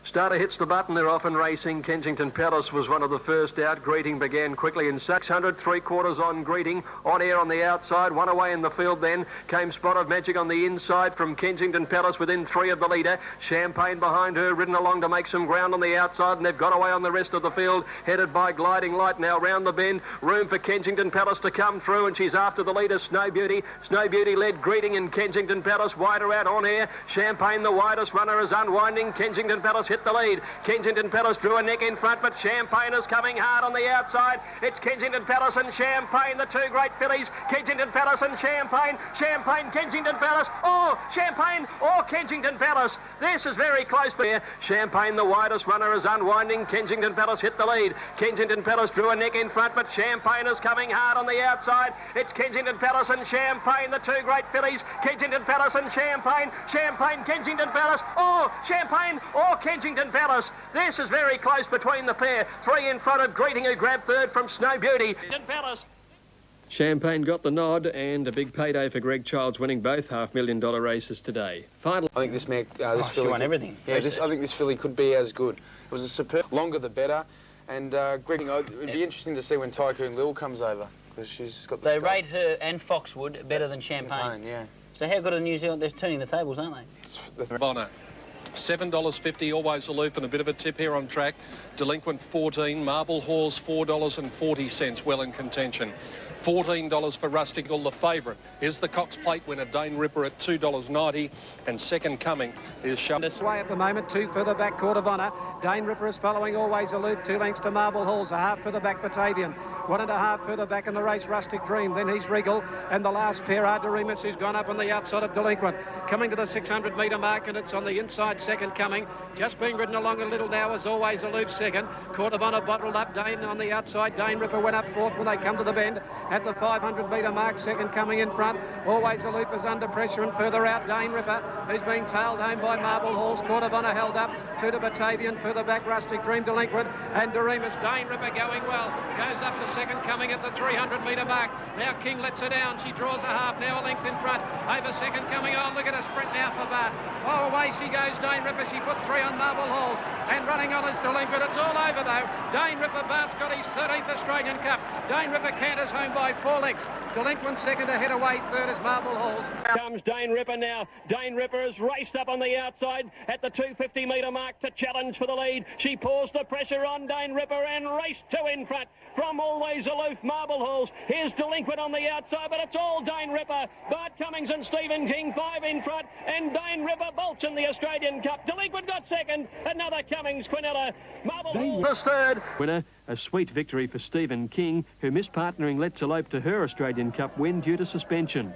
[SPEAKER 15] Starter hits the button, they're off and racing. Kensington Palace was one of the first out. Greeting began quickly in 600, 3/4 on Greeting. On air on the outside, 1 away in the field then. Came Spot of Magic on the inside from Kensington Palace within 3 of the leader. Champagne behind her, ridden along to make some ground on the outside, and they've got away on the rest of the field. Headed by Gliding Light now round the bend. Room for Kensington Palace to come through, and she's after the leader, Snow Beauty. Snow Beauty led Greeting in Kensington Palace. Wider out on air. Champagne, the widest runner, is unwinding. Kensington Palace hit the lead. Kensington Palace drew a neck in front, but Champagne is coming hard on the outside. It's Kensington Palace and Champagne, the 2 great fillies. Kensington Palace and Champagne. Champagne, Kensington Palace. Oh, Champagne or Kensington Palace. This is very close. But Champagne, the widest runner, is unwinding. Kensington Palace hit the lead. Kensington Palace drew a neck in front, but Champagne is coming hard on the outside. It's Kensington Palace and Champagne, the 2 great fillies. Kensington Palace and Champagne. Champagne, Kensington Palace. Oh, Champagne or Kensington Palace. This is very close between the pair. 3 in front of Greeting, who grabbed 3rd from Snow Beauty.
[SPEAKER 9] Palace.
[SPEAKER 11] Champagne got the nod, and a big payday for Greg Childs, winning both $500,000 races today. Final.
[SPEAKER 2] I think this mare, filly
[SPEAKER 9] won everything.
[SPEAKER 2] Yeah, I think this filly could be as good. It was a superb, longer the better, and Greg, it'd be interesting to see when Tycoon Lil comes over, because she's got the.
[SPEAKER 9] They rate her and Foxwood better than Champagne.
[SPEAKER 2] Yeah.
[SPEAKER 9] So how good are New Zealand? They're turning the tables, aren't they?
[SPEAKER 2] It's
[SPEAKER 15] Bonner. $7.50, always aloof, and a bit of a tip here on track. Delinquent 14, Marble Halls $4.40, well in contention. $14 for Rustical, the favourite, is the Cox Plate winner, Dane Ripper at $2.90, and Second Coming is shown.
[SPEAKER 18] Way at the moment, 2 further back, Court of Honour. Dane Ripper is following, always aloof, 2 lengths to Marble Halls, a half further back, Batavian. 1.5 further back in the race, Rustic Dream. Then he's Regal, and the last pair are De Remus, who's gone up on the outside of Delinquent. Coming to the 600-metre mark, and it's on the inside, Second Coming. Just being ridden along a little now, as always, aloof second. Court of Honour bottled up, Dane on the outside. Dane Ripper went up 4th when they come to the bend. At the 500-metre mark, Second Coming in front. Always aloof is under pressure, and further out, Dane Ripper, who's been tailed home by Marble Halls. Court of Honour held up, 2 to Batavian, further back, Rustic Dream, Delinquent, and De Remus. Dane Ripper going well, goes up to Second Coming at the 300-metre mark. Now King lets her down. She draws a half, now a length in front. Over Second Coming. Oh, look at her sprint now for Bart. Oh, away she goes, Dane Ripper. She put 3 on Marble Halls. And running on is Delinquent. It's all over, though. Dane Ripper, Bart's got his 13th Australian Cup. Dane Ripper canters home by 4 lengths. Delinquent second, ahead away. 3rd is Marble Halls.
[SPEAKER 11] Comes Dane Ripper now. Dane Ripper has raced up on the outside at the 250-metre mark to challenge for the lead. She pours the pressure on Dane Ripper and raced 2 in front. From always aloof, Marble Halls. Here's Delinquent on the outside, but it's all Dane Ripper. Bart Cummings and Stephen King, 5 in front, and Dane Ripper bolts in the Australian Cup. Delinquent got second, another Cummings, Quinella. Marble Halls 3rd. Winner, a sweet victory for Stephen King, who missed partnering Let's Elope to her Australian Cup win due to suspension.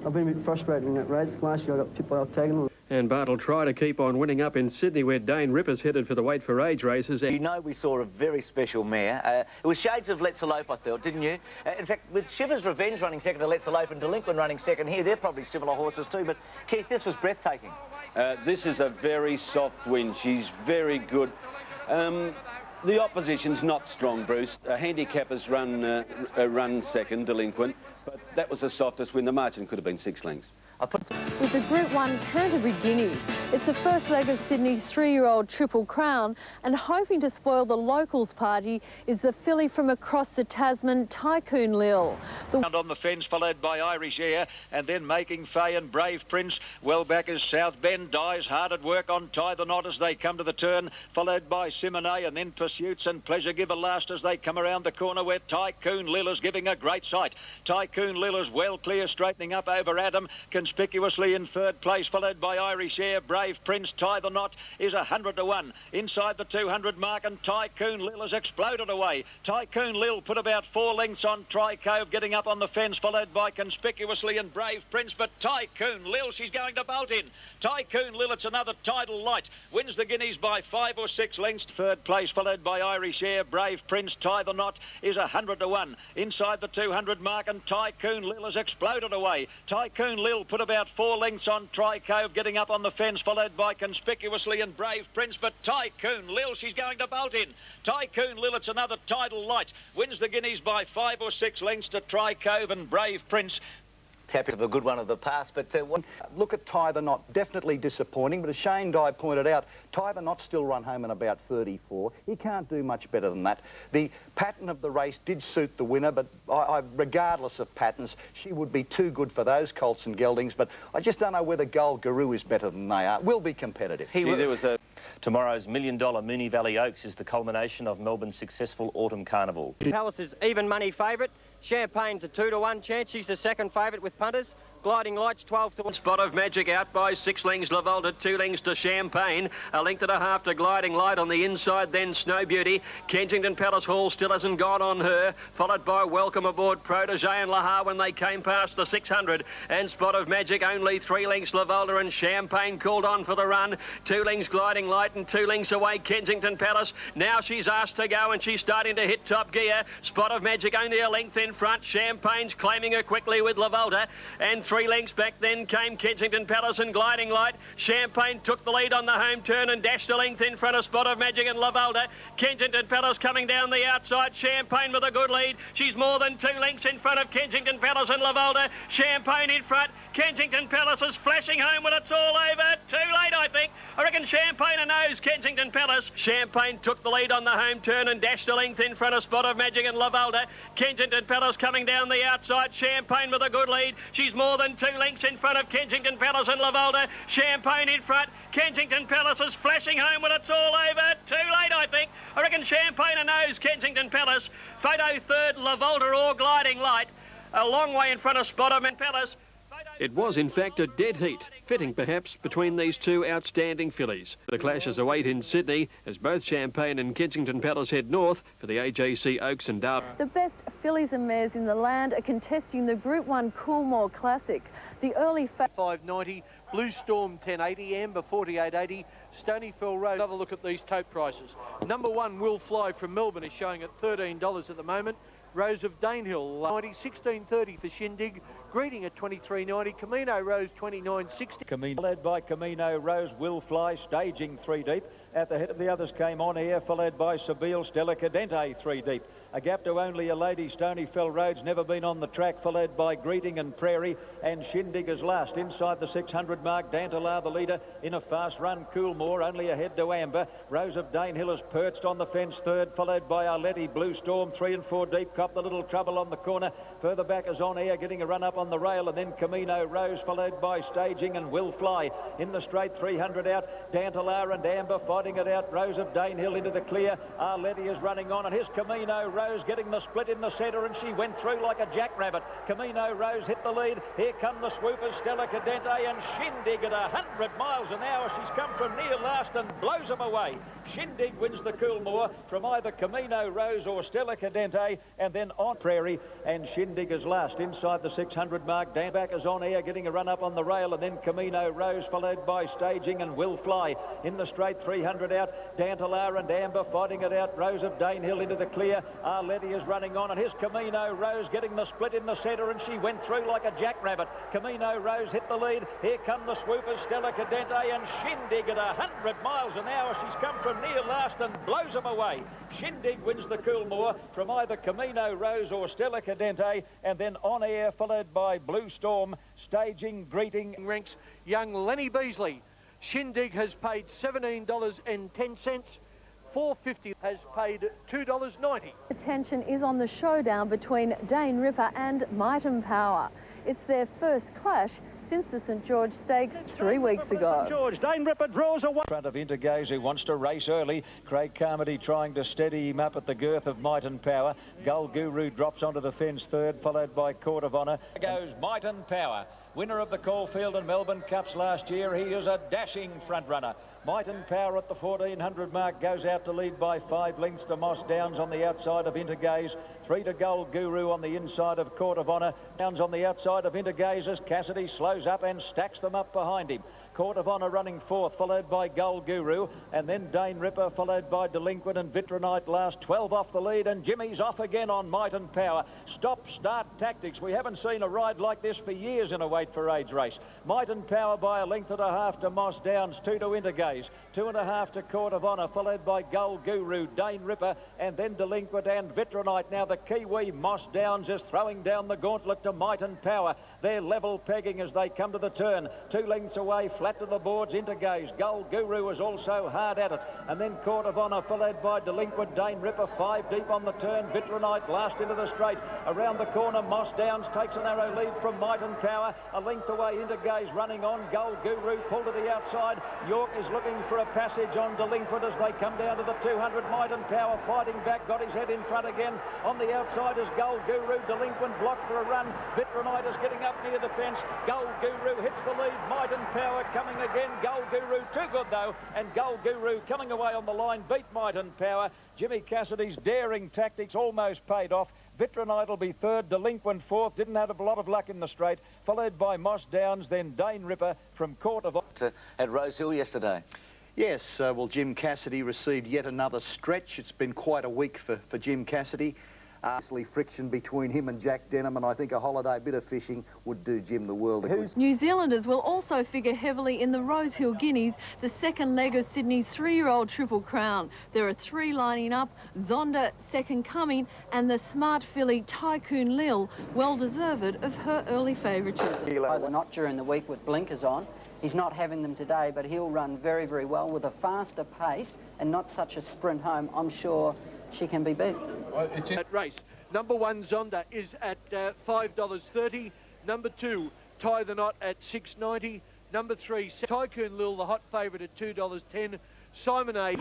[SPEAKER 10] I've been a bit frustrated in that race. Last year I got pipped by Octagonal.
[SPEAKER 11] And Bart will try to keep on winning up in Sydney, where Dane Ripper's headed for the weight for age races.
[SPEAKER 5] You know, we saw a very special mare. It was shades of Let's Elope, I thought, didn't you? In fact, with Shiver's Revenge running second to Let's Elope and Delinquent running second here, they're probably similar horses too. But Keith, this was breathtaking.
[SPEAKER 23] This is a very soft win. She's very good. The opposition's not strong, Bruce. Handicappers run second, Delinquent, but that was the softest win. The margin could have been 6 lengths.
[SPEAKER 7] With the Group 1 Canterbury Guineas, it's the first leg of Sydney's 3-year-old Triple Crown, and hoping to spoil the locals party is the filly from across the Tasman, Tycoon Lil.
[SPEAKER 1] On the fence, followed by Irish Air, and then Making Fay and Brave Prince. Well back is South Bend, Dies hard at work on Tie the Knot as they come to the turn, followed by Simone, and then Pursuits and Pleasure Giver last as they come around the corner, where Tycoon Lil is giving a great sight. Tycoon Lil is well clear, straightening up over Adam. conspicuously in third place, followed by Irish Air. Brave Prince, Tie the Knot is 100 to 1. Inside the 200 mark, and Tycoon Lil has exploded away. Tycoon Lil put about 4 lengths on Tricove, getting up on the fence, followed by conspicuously and Brave Prince, but Tycoon Lil, she's going to bolt in. Tycoon Lil, it's another Tidal Light, wins the Guineas by 5 or 6 lengths. Third place, followed by Irish Air. Brave Prince, Tie the Knot is 100 to 1. Inside the 200 mark, and Tycoon Lil has exploded away. Tycoon Lil put about 4 lengths on Tricove, getting up on the fence, followed by conspicuously and Brave Prince, but Tycoon Lil, she's going to bolt in. Tycoon Lil, it's another Tidal Light, wins the Guineas by 5 or 6 lengths to Tricove and Brave Prince.
[SPEAKER 5] Tap of a good one of the past, but
[SPEAKER 4] Look at Tie the Knot, definitely disappointing, but as Shane Dye pointed out, Tie the Knot still run home in about 34. He can't do much better than that. The pattern of the race did suit the winner, but regardless of patterns, she would be too good for those colts and geldings, but I just don't know whether Gold Guru is better than they are. Will be competitive.
[SPEAKER 6] Tomorrow's $1 million Moonee Valley Oaks is the culmination of Melbourne's successful autumn carnival.
[SPEAKER 8] Palace is even money favourite. Champagne's a 2 to 1 chance. She's the second favourite with punters. Gliding Lights 12 to 1.
[SPEAKER 11] Spot of Magic out by 6 lengths. La Volta 2 lengths to Champagne. A length and a half to Gliding Light on the inside. Then Snow Beauty. Kensington Palace Hall still hasn't gone on her. Followed by Welcome Aboard, Protege and Lahar when they came past the 600. And Spot of Magic only 3 lengths. La Volta and Champagne called on for the run. 2 lengths Gliding Light and 2 lengths away Kensington Palace. Now she's asked to go and she's starting to hit top gear. Spot of Magic only a length in front. Champagne's claiming her quickly with La Volta. And 3 lengths back then came Kensington Palace and Gliding Light. Champagne took the lead on the home turn and dashed a length in front of Spot of Magic and La Volta. Kensington Palace coming down the outside. Champagne with a good lead. She's more than 2 lengths in front of Kensington Palace and La Volta. Champagne in front. Kensington Palace is flashing home when it's all over. Too late, I think. I reckon Champagne knows Kensington Palace. Champagne took the lead on the home turn and dashed a length in front of Spot of Magic and La Volta. Kensington Palace coming down the outside. Champagne with a good lead. She's more than 2 lengths in front of Kensington Palace and La Volta. Champagne in front. Kensington Palace is flashing home when it's all over. Too late, I think. I reckon Champagne knows Kensington Palace. Photo third, La Volta or Gliding Light. A long way in front of Spot of Palace. It was, in fact, a dead heat, fitting perhaps between these two outstanding fillies. The clashes await in Sydney as both Champagne and Kensington Palace head north for the AJC Oaks and Darwin.
[SPEAKER 7] The best fillies and mares in the land are contesting the Group 1 Coolmore Classic. The early...
[SPEAKER 10] 590, Blue Storm 1080, Amber 4880, Stonyfell Road. Have a look at these tote prices. Number 1 Will Fly from Melbourne is showing at $13 at the moment. Rose of Danehill, 90, 16.30 for Shindig. Greeting at 23.90. Camino Rose 29.60.
[SPEAKER 1] Led by Camino Rose, Will Fly, staging 3 deep. At the head of the others came On Air, followed by Sabile, Stella Cadente 3 deep. A gap to only a lady, Stonyfell Road's never been on the track, followed by Greeting and Prairie, and Shindig is last. Inside the 600 mark, Dantalar the leader in a fast run. Coolmore only ahead to Amber. Rose of Danehill is perched on the fence third, followed by Arletty. Blue Storm 3 and 4 deep. Cop the Little Trouble on the corner. Further back is On Air getting a run up on the rail, and then Camino Rose, followed by Staging and Will Fly. In the straight 300 out, Dantalar and Amber fighting it out. Rose of Danehill into the clear. Arletty is running on, and here's Camino Rose getting the split in the centre, and she went through like a jackrabbit. Camino Rose hit the lead. Here come the swoopers, Stella Cadente and Shindig at 100 miles an hour. She's come from near last and blows them away. Shindig wins the Coolmore from either Camino Rose or Stella Cadente, and then On Prairie, and Shindig is last. Inside the 600 mark, Dan back is On Air getting a run up on the rail, and then Camino Rose followed by Staging and Will Fly. In the straight 300 out, Dantalar and Amber fighting it out. Rose of Danehill into the clear. Arletty is running on, and here's Camino Rose getting the split in the centre, and she went through like a jackrabbit. Camino Rose hit the lead. Here come the swoopers, Stella Cadente and Shindig at 100 miles an hour. She's come from near last and blows them away. Shindig wins the Coolmore from either Camino Rose or Stella Cadente, and then On Air followed by Blue Storm, Staging, Greeting.
[SPEAKER 10] Ranks young Lenny Beasley. Shindig has paid $17.10. 450 has paid $2.90.
[SPEAKER 7] Attention is on the showdown between Dane Ripper and Might and Power. It's their first clash since the St George Stakes 3 weeks ago.
[SPEAKER 1] George, Dane Ripper draws away. In front of Intergaze, who wants to race early. Craig Carmody trying to steady him up at the girth of Might and Power. Gold Guru drops onto the fence third, followed by Court of Honour. Goes Might and Power. winner of the Caulfield and Melbourne Cups last year. He is a dashing front runner. Might and Power at the 1400 mark goes out to lead by 5 lengths to Moss Downs on the outside of Intergaze. 3 to Gold Guru on the inside of Court of Honour. Downs on the outside of Intergaze as Cassidy slows up and stacks them up behind him. Court of Honour running 4th, followed by Gold Guru, and then Dane Ripper, followed by Delinquent and Vitronite last. 12 off the lead, and Jimmy's off again on Might and Power. Stop-start tactics. We haven't seen a ride like this for years in a weight for age race. Might and Power by a length and a half to Moss Downs, 2 to Intergaze, 2.5 to Court of Honour, followed by Gold Guru, Dane Ripper, and then Delinquent and Vitronite. Now the Kiwi Moss Downs is throwing down the gauntlet to Might and Power. They're level pegging as they come to the turn. 2 lengths away, flat to the boards, Intergaze. Gold Guru is also hard at it. And then Court of Honour, followed by Delinquent, Dane Ripper, 5 deep on the turn. Vitronite last into the straight. Around the corner, Moss Downs takes a narrow lead from Might and Power. A length away, Intergaze running on. Gold Guru pulled to the outside. York is looking for a passage on Delinquent as they come down to the 200. Might and Power fighting back, got his head in front again. On the outside is Gold Guru. Delinquent blocked for a run. Vitronite is getting up near the fence. Gold Guru hits the lead. Might and Power coming again. Gold Guru too good though, and Gold Guru coming away on the line beat Might and Power. Jimmy Cassidy's daring tactics almost paid off. Vitronite will be 3rd, Delinquent 4th. Didn't have a lot of luck in the straight, followed by Moss Downs, then Dane Ripper from Court of Honour.
[SPEAKER 5] At Rosehill yesterday.
[SPEAKER 4] Yes, well, Jim Cassidy received yet another stretch. It's been quite a week for Jim Cassidy. Friction between him and Jack Denham, and I think a holiday bit of fishing would do Jim the world of good.
[SPEAKER 7] New Zealanders will also figure heavily in the Rosehill Guineas, the second leg of Sydney's 3-year-old Triple Crown. There are 3 lining up: Zonda, Second Coming, and the smart filly Tycoon Lil, well deserved of her early favouritism.
[SPEAKER 13] Either not during the week with blinkers on. He's not having them today, but he'll run very, very well with a faster pace and not such a sprint home. I'm sure she can be beat.
[SPEAKER 15] At race. Number 1, Zonda, is at $5.30. Number 2, Tie the Knot at $6.90. Number 3, Tycoon Lil, the hot favourite at $2.10. Simon A.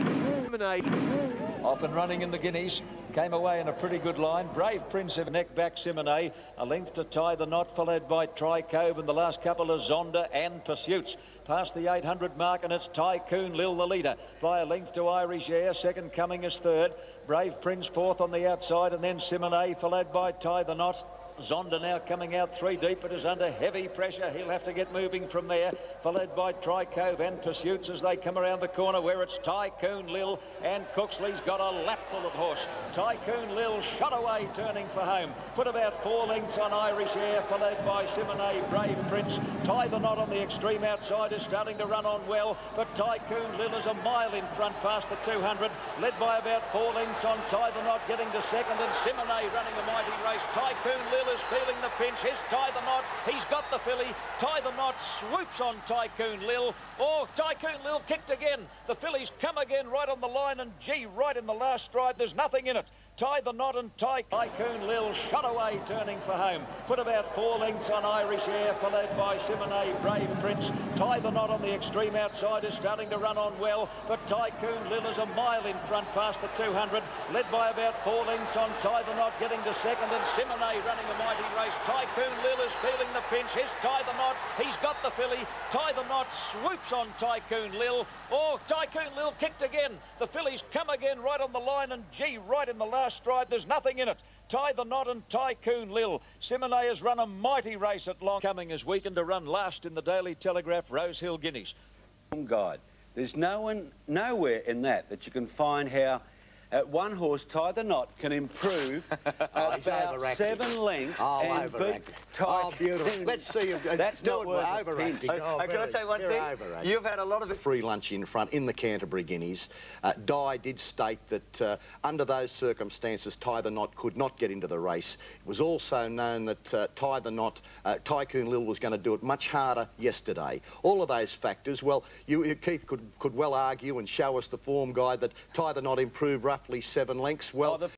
[SPEAKER 1] Off and running in the Guineas, came away in a pretty good line. Brave Prince of neck back Simone, a length to Tie the Knot, followed by Tri-Cove, and the last couple of Zonda and Pursuits. Past the 800 mark, and it's Tycoon Lil the leader by a length to Irish Air. Second Coming is 3rd. Brave Prince 4th on the outside, and then Simone, followed by Tie the Knot. Zonda now coming out 3 deep, but is under heavy pressure. He'll have to get moving from there, followed by Tri-Cove and Pursuits as they come around the corner where it's Tycoon Lil, and Cooksley's got a lapful of horse. Tycoon Lil shot away, turning for home. Put about 4 lengths on Irish Air, followed by Simone, Brave Prince. Tie the Knot on the extreme outside is starting to run on well, but Tycoon Lil is a mile in front past the 200, led by about 4 lengths on Tie the Knot, getting to second, and Simone running a mighty race. Tycoon Lil is feeling the pinch. Here's Tie the Knot. He's got the filly. Tie the Knot swoops on Tycoon Lil. Oh, Tycoon Lil kicked again. The filly's come again right on the line, and gee, right in the last stride, there's nothing in it. Tie the Knot and Tycoon Lil shot away, turning for home. Put about 4 lengths on Irish Air, followed by Simone, Brave Prince. Tie the Knot on the extreme outside is starting to run on well, but Tycoon Lil is a mile in front past the 200, led by about 4 lengths on Tie the Knot, getting to second, and Simone running a mighty race. Tycoon Lil is feeling the pinch. Here's Tie the Knot. He's got the filly. Tie the Knot swoops on Tycoon Lil. Oh, Tycoon Lil kicked again. The filly's come again right on the line, and gee, right in the last stride, there's nothing in it. Tie the Knot and Tycoon Lil. Simone has run a mighty race at Long Coming as weekend to run last in the Daily Telegraph Rosehill Guineas.
[SPEAKER 23] Guide. There's nowhere in that you can find how one horse, Tie the Knot, can improve about 7 lengths and beat
[SPEAKER 4] beautiful. Let's see him.
[SPEAKER 23] That's not worth
[SPEAKER 4] overacting.
[SPEAKER 23] Can
[SPEAKER 5] I say one thing? You've had a lot of
[SPEAKER 4] free lunch in front in the Canterbury Guineas. Di did state that under those circumstances, Tie the Knot could not get into the race. It was also known that Tie the Knot, Tycoon Lil was going to do it much harder yesterday. All of those factors, well, Keith could well argue and show us the form guide that Tie the Knot improved roughly 7 lengths. Well,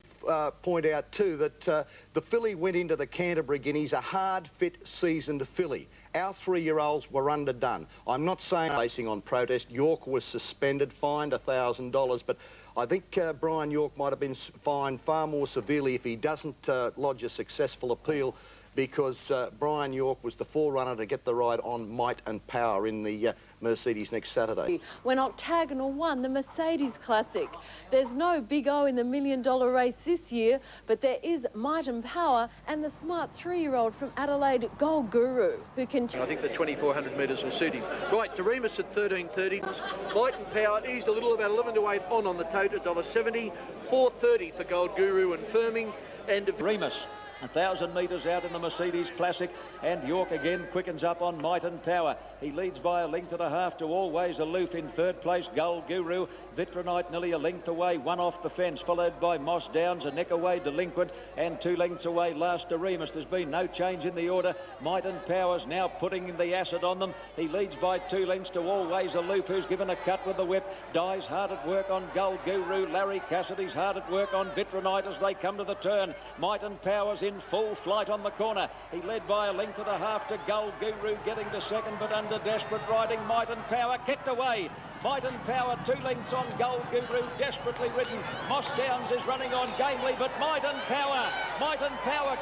[SPEAKER 4] point out too that the filly went into the Canterbury Guineas a hard, fit, seasoned filly. Our 3-year-olds were underdone. I'm not saying racing on protest. York was suspended, fined $1,000, but I think Brian York might have been fined far more severely if he doesn't lodge a successful appeal because Brian York was the forerunner to get the ride on Might and Power in the Mercedes next Saturday.
[SPEAKER 7] When Octagonal won the Mercedes Classic. There's no Big O in the $1 million race this year, but there is Might and Power and the smart 3-year-old from Adelaide, Gold Guru, who can...
[SPEAKER 3] I think the 2,400 metres will suit him. Right, Doremus at 13.30. Might and Power eased a little, about 11 to 8 on the tote at $1.70. 4.30 for Gold Guru and Firming. And
[SPEAKER 1] Remus, 1,000 metres out in the Mercedes Classic, and York again quickens up on Might and Power. He leads by a length and a half to Always Aloof in third place. Gold Guru, Vitronite nearly a length away, one off the fence, followed by Moss Downs, a neck away Delinquent, and 2 lengths away last Doremus. There's been no change in the order. Might and Power's now putting the acid on them. He leads by 2 lengths to Always Aloof, who's given a cut with the whip. Dye's hard at work on Gold Guru. Larry Cassidy's hard at work on Vitronite as they come to the turn. Might and Power's in full flight on the corner. He led by a length and a half to Gold Guru, getting to second, but under desperate riding. Might and Power kicked away. Might and Power 2 lengths on Gold Guru, desperately ridden. Moss Downs is running on gamely, but Might and Power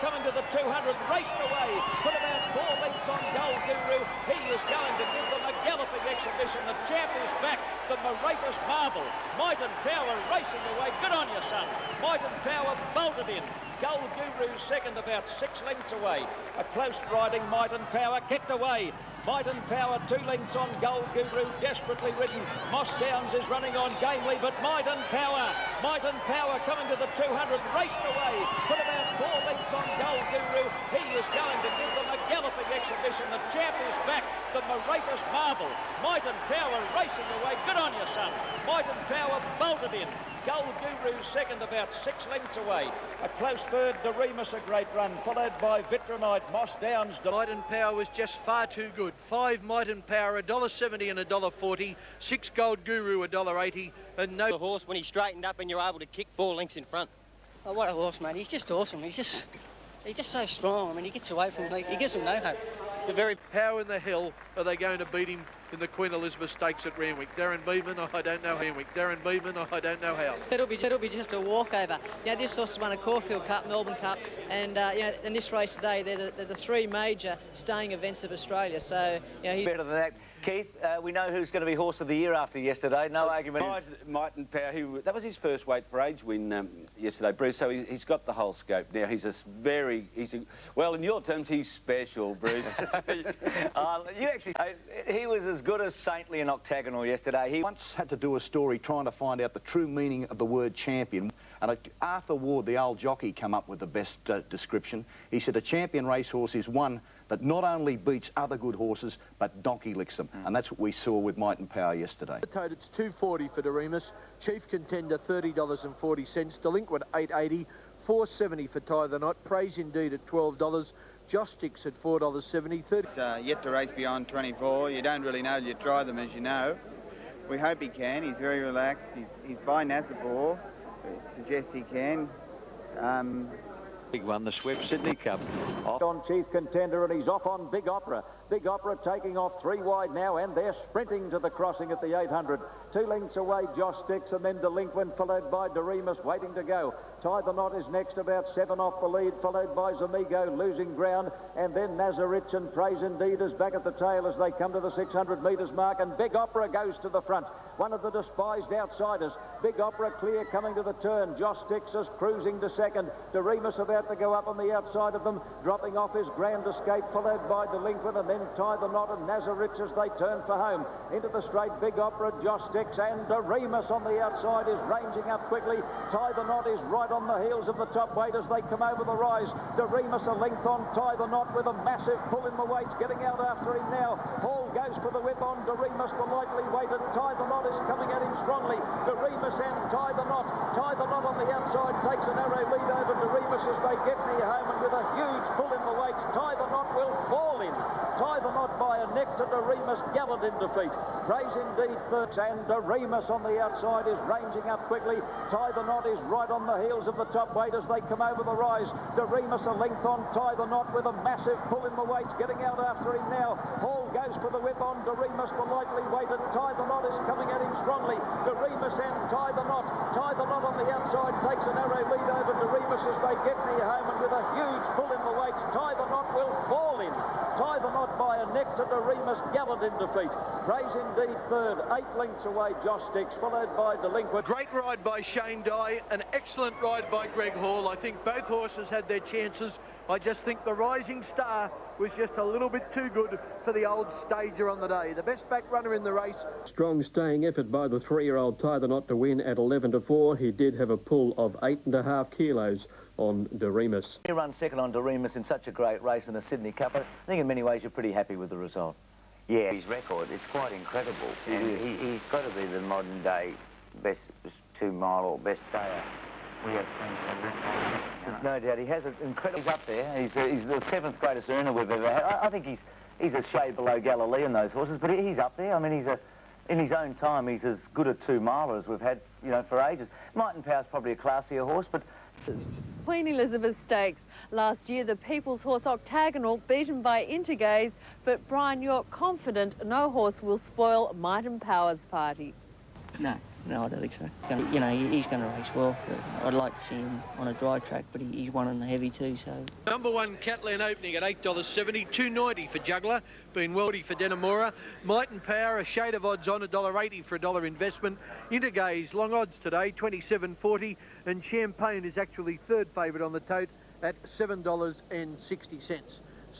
[SPEAKER 1] coming to the 200, raced away, put about 4 lengths on Gold Guru. He is going to give them a galloping exhibition. The champ is back, the Moratus Marvel. Might and Power racing away. Good on you, son. Might and Power bolted in. Gold Guru second, about 6 lengths away. A close riding Might and Power kicked away. Might and Power 2 lengths on Gold Guru, desperately ridden. Moss Downs is running on gamely, but Might and Power coming to the 200, raced away, put about 4 lengths on Gold Guru. He is going to give them a galloping exhibition. The champ is back, the Moratus Marvel. Might and Power racing away. Good on you, son. Might and Power bolted in. Gold Guru second, about 6 lengths away. A close third, Doremus, a great run, followed by Vitronite. Moss Downs.
[SPEAKER 3] Might and Power was just far too good. 5 Might and Power, $1.70 and $1.40. 6 Gold Guru, $1.80. And no...
[SPEAKER 8] The horse, when he straightened up and you're able to kick 4 lengths in front.
[SPEAKER 13] Oh, what a horse, mate. He's just awesome. He's just so strong. I mean, he gets away from me. He gives them no hope.
[SPEAKER 3] The very... How in the hell are they going to beat him in the Queen Elizabeth Stakes at Randwick? Darren Beadman, I don't know how. I don't know how.
[SPEAKER 12] It'll be just a walkover. You know, this horse has won a Caulfield Cup, Melbourne Cup, and you know, in this race today, they're the 3 major staying events of Australia. So, you know,
[SPEAKER 5] better than that. Keith, we know who's going to be Horse of the Year after yesterday. No argument.
[SPEAKER 23] Might and Power. That was his first weight for age win yesterday, Bruce. So he's got the whole scope now. Well, in your terms, he's special, Bruce.
[SPEAKER 5] You actually, he was as good as saintly and Octagonal yesterday. He
[SPEAKER 4] once had to do a story trying to find out the true meaning of the word champion. And Arthur Ward, the old jockey, came up with the best description. He said a champion racehorse is one that not only beats other good horses, but donkey licks them. And that's what we saw with Might and Power yesterday.
[SPEAKER 3] The tote, it's $2.40 for Doremus. Chief Contender, $30.40. Delinquent, $8.80. $4.70 for Tie the Knot. Praise Indeed at $12. Josh Sticks at $4.70.
[SPEAKER 14] Yet to race beyond 24. You don't really know till you try them, as you know. We hope he can. He's very relaxed. He's by Nasabor. Suggests he can.
[SPEAKER 1] Big one, the Swift Sydney Cup. Off on Chief Contender, and he's off on Big Opera. Big Opera taking off 3 wide now, and they're sprinting to the crossing at the 800. 2 lengths away, Josh Sticks, and then Delinquent, followed by Doremus, waiting to go. Tie the Knot is next, about 7 off the lead, followed by Zamigo, losing ground, and then Nazarich and Praise Indeed is back at the tail as they come to the 600 metres mark, and Big Opera goes to the front. One of the despised outsiders. Big Opera clear coming to the turn. Josh Sticks is cruising to second. Doremus about to go up on the outside of them, dropping off his Grand Escape, followed by Delinquent, and then Tie the Knot and Nazarich as they turn for home. Into the straight, Big Opera, Josh Sticks, and Doremus on the outside is ranging up quickly. Tie the Knot is right on the heels of the top weight as they come over the rise. Doremus a length on Tie the Knot with a massive pull in the weights, getting out after him now. Hall goes for the whip on Doremus, the lightly weighted. Tie the Knot is coming at him strongly. Doremus and Tie the Knot. Tie the Knot on the outside takes a narrow lead over Doremus as they get near home, and with a huge pull in the weights, Tie the Knot will fall in. Tie the Knot by a neck to Doremus, gallant in defeat. Praise Indeed third, and Doremus on the outside is ranging up quickly. Tie the Knot is right on the heels of the top weight as they come over the rise. Doremus a length on Tie the Knot with a massive pull in the weights, getting out after him now. Hall goes for the whip on. Doremus, the lightly weighted. Tie the Knot is coming at him strongly. Doremus and Tie the Knot. Tie the Knot on the outside takes a narrow lead over Doremus as they get near home, and with a huge pull in the weights, Tie the Knot will fall in. Tie the Knot by a neck to Doremus, gallant in defeat. Praise Indeed third, 8 lengths away, Josh Dix, followed by Delinquent.
[SPEAKER 3] Great ride by Shane Dye, an excellent ride by Greg Hall. I think both horses had their chances. I just think the Rising Star was just a little bit too good for the old stager on the day. The best back runner in the race.
[SPEAKER 11] Strong staying effort by the 3-year-old Tie the Knot to win at 11-4. He did have a pull of 8.5 kilos on Doremus.
[SPEAKER 5] He run second on Doremus in such a great race in the Sydney Cup. I think in many ways you're pretty happy with the result.
[SPEAKER 16] Yeah, his record, it's quite incredible. And he's got to be the modern day best 2-mile or best stayer.
[SPEAKER 5] There's no doubt he has an incredible... He's up there. He's the 7th greatest earner we've ever had. I think he's a shade below Galilee in those horses, but he's up there. I mean, in his own time, he's as good a 2-miler as we've had, you know, for ages. Might and Power's probably a classier horse, but...
[SPEAKER 7] Queen Elizabeth Stakes. Last year, the People's Horse Octagonal beaten by Intergaze, but Brian York confident no horse will spoil Might and Power's party.
[SPEAKER 26] No, I don't think so. You know, he's going to race well. I'd like to see him on a dry track, but he's won in the heavy too, so...
[SPEAKER 3] Number 1, Catlan opening at $8.70, $2.90 for Juggler, been well for Denamora. Might and Power, a shade of odds on, $1.80 for $1 investment. Intergaze, long odds today, $27.40, and Champagne is actually third favourite on the tote at $7.60.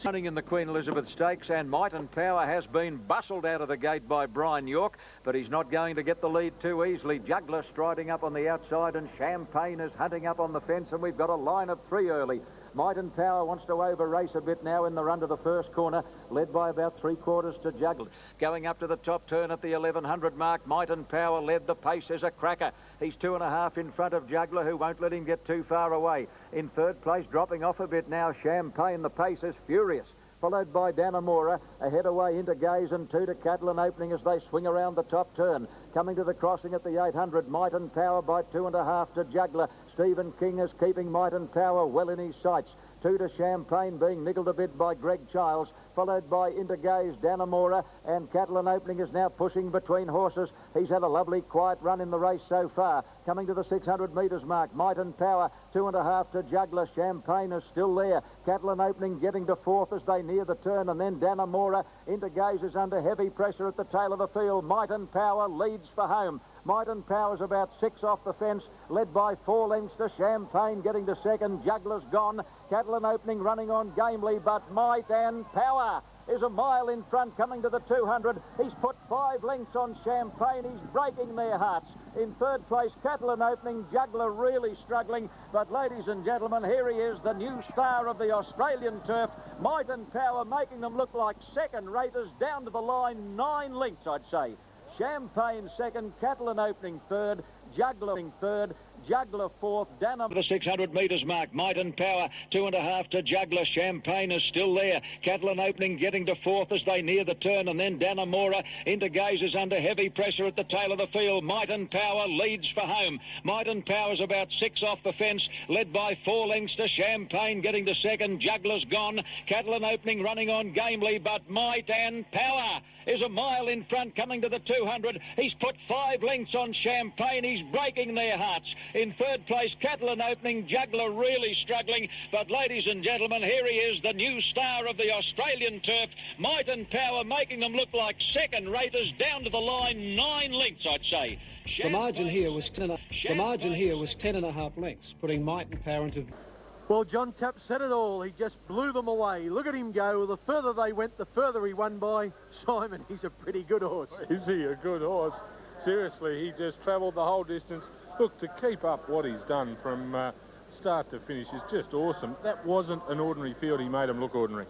[SPEAKER 1] Running in the Queen Elizabeth Stakes, and Might and Power has been bustled out of the gate by Brian York, but he's not going to get the lead too easily. Juggler striding up on the outside, and Champagne is hunting up on the fence, and we've got a line of 3 early. Might and Power wants to over-race a bit now in the run to the first corner, led by about 3/4 to Juggler. Going up to the top turn at the 1100 mark, Might and Power led. The pace is a cracker. He's 2.5 in front of Juggler, who won't let him get too far away. In third place, dropping off a bit now, Champagne. The pace is furious. Followed by Danamora, ahead away into Gaze, and 2 to Catalan opening as they swing around the top turn. Coming to the crossing at the 800, Might and Power by 2.5 to Juggler. Stephen King is keeping Might and Power well in his sights. 2 to Champagne, being niggled a bit by Greg Childs, followed by Intergaze, Danamora, and Catalan opening is now pushing between horses. He's had a lovely quiet run in the race so far. Coming to the 600 metres mark, Might and Power, 2.5 to Juggler. Champagne is still there. Catalan opening getting to 4th as they near the turn, and then Danamora. Intergaze is under heavy pressure at the tail of the field. Might and Power leads for home. Might and Power's about 6 off the fence, led by 4 lengths to Champagne, getting to second. Juggler's gone. Catalan opening running on gamely, but Might and Power is a mile in front coming to the 200. He's put 5 lengths on Champagne. He's breaking their hearts. In third place, Catalan opening, Juggler really struggling. But ladies and gentlemen, here he is, the new star of the Australian turf. Might and Power making them look like second raters down to the line, 9 lengths, I'd say. Champagne second, Catalan opening third, Juggler third, Juggler fourth, Danam.
[SPEAKER 17] The 600 metres mark, Might and Power, 2.5 to Juggler. Champagne is still there. Catalan opening getting to 4th as they near the turn, and then Danamora. Intergaze is under heavy pressure at the tail of the field. Might and Power leads for home. Might and Power's about 6 off the fence, led by 4 lengths to Champagne, getting to second. Juggler's gone. Catalan opening running on gamely, but Might and Power is a mile in front coming to the 200. He's put 5 lengths on Champagne. He's breaking their hearts. In third place, Catalan opening, Juggler really struggling. But ladies and gentlemen, here he is, the new star of the Australian turf. Might and Power making them look like second raters down to the line, 9 lengths, I'd say.
[SPEAKER 18] The margin here was 10.5 lengths, putting Might and Power into...
[SPEAKER 3] Well, John Tapp said it all. He just blew them away. Look at him go. The further they went, the further he won by. Simon, he's a pretty good horse.
[SPEAKER 20] Is he a good horse? Seriously, he just travelled the whole distance. Look, to keep up what he's done from start to finish is just awesome. That wasn't an ordinary field. He made him look ordinary.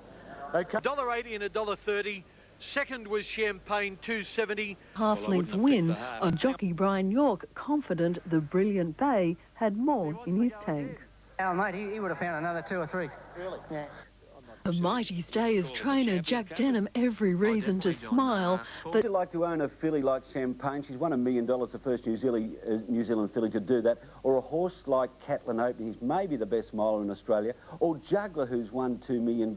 [SPEAKER 3] $1.80 and $1.30. Second was Champagne, $2.70.
[SPEAKER 7] Half-length win on jockey Brian York, confident the Brilliant Bay had more in his tank.
[SPEAKER 21] Oh, mate, he would have found another 2 or 3. Really? Yeah.
[SPEAKER 7] A mighty Stayers trainer, Jack Denham, every reason to smile, but...
[SPEAKER 23] Would you like to own a filly like Champagne? She's won $1 million, the first New Zealand filly to do that. Or a horse like Catalan Opening, who's maybe the best miler in Australia. Or Juggler, who's won $2 million.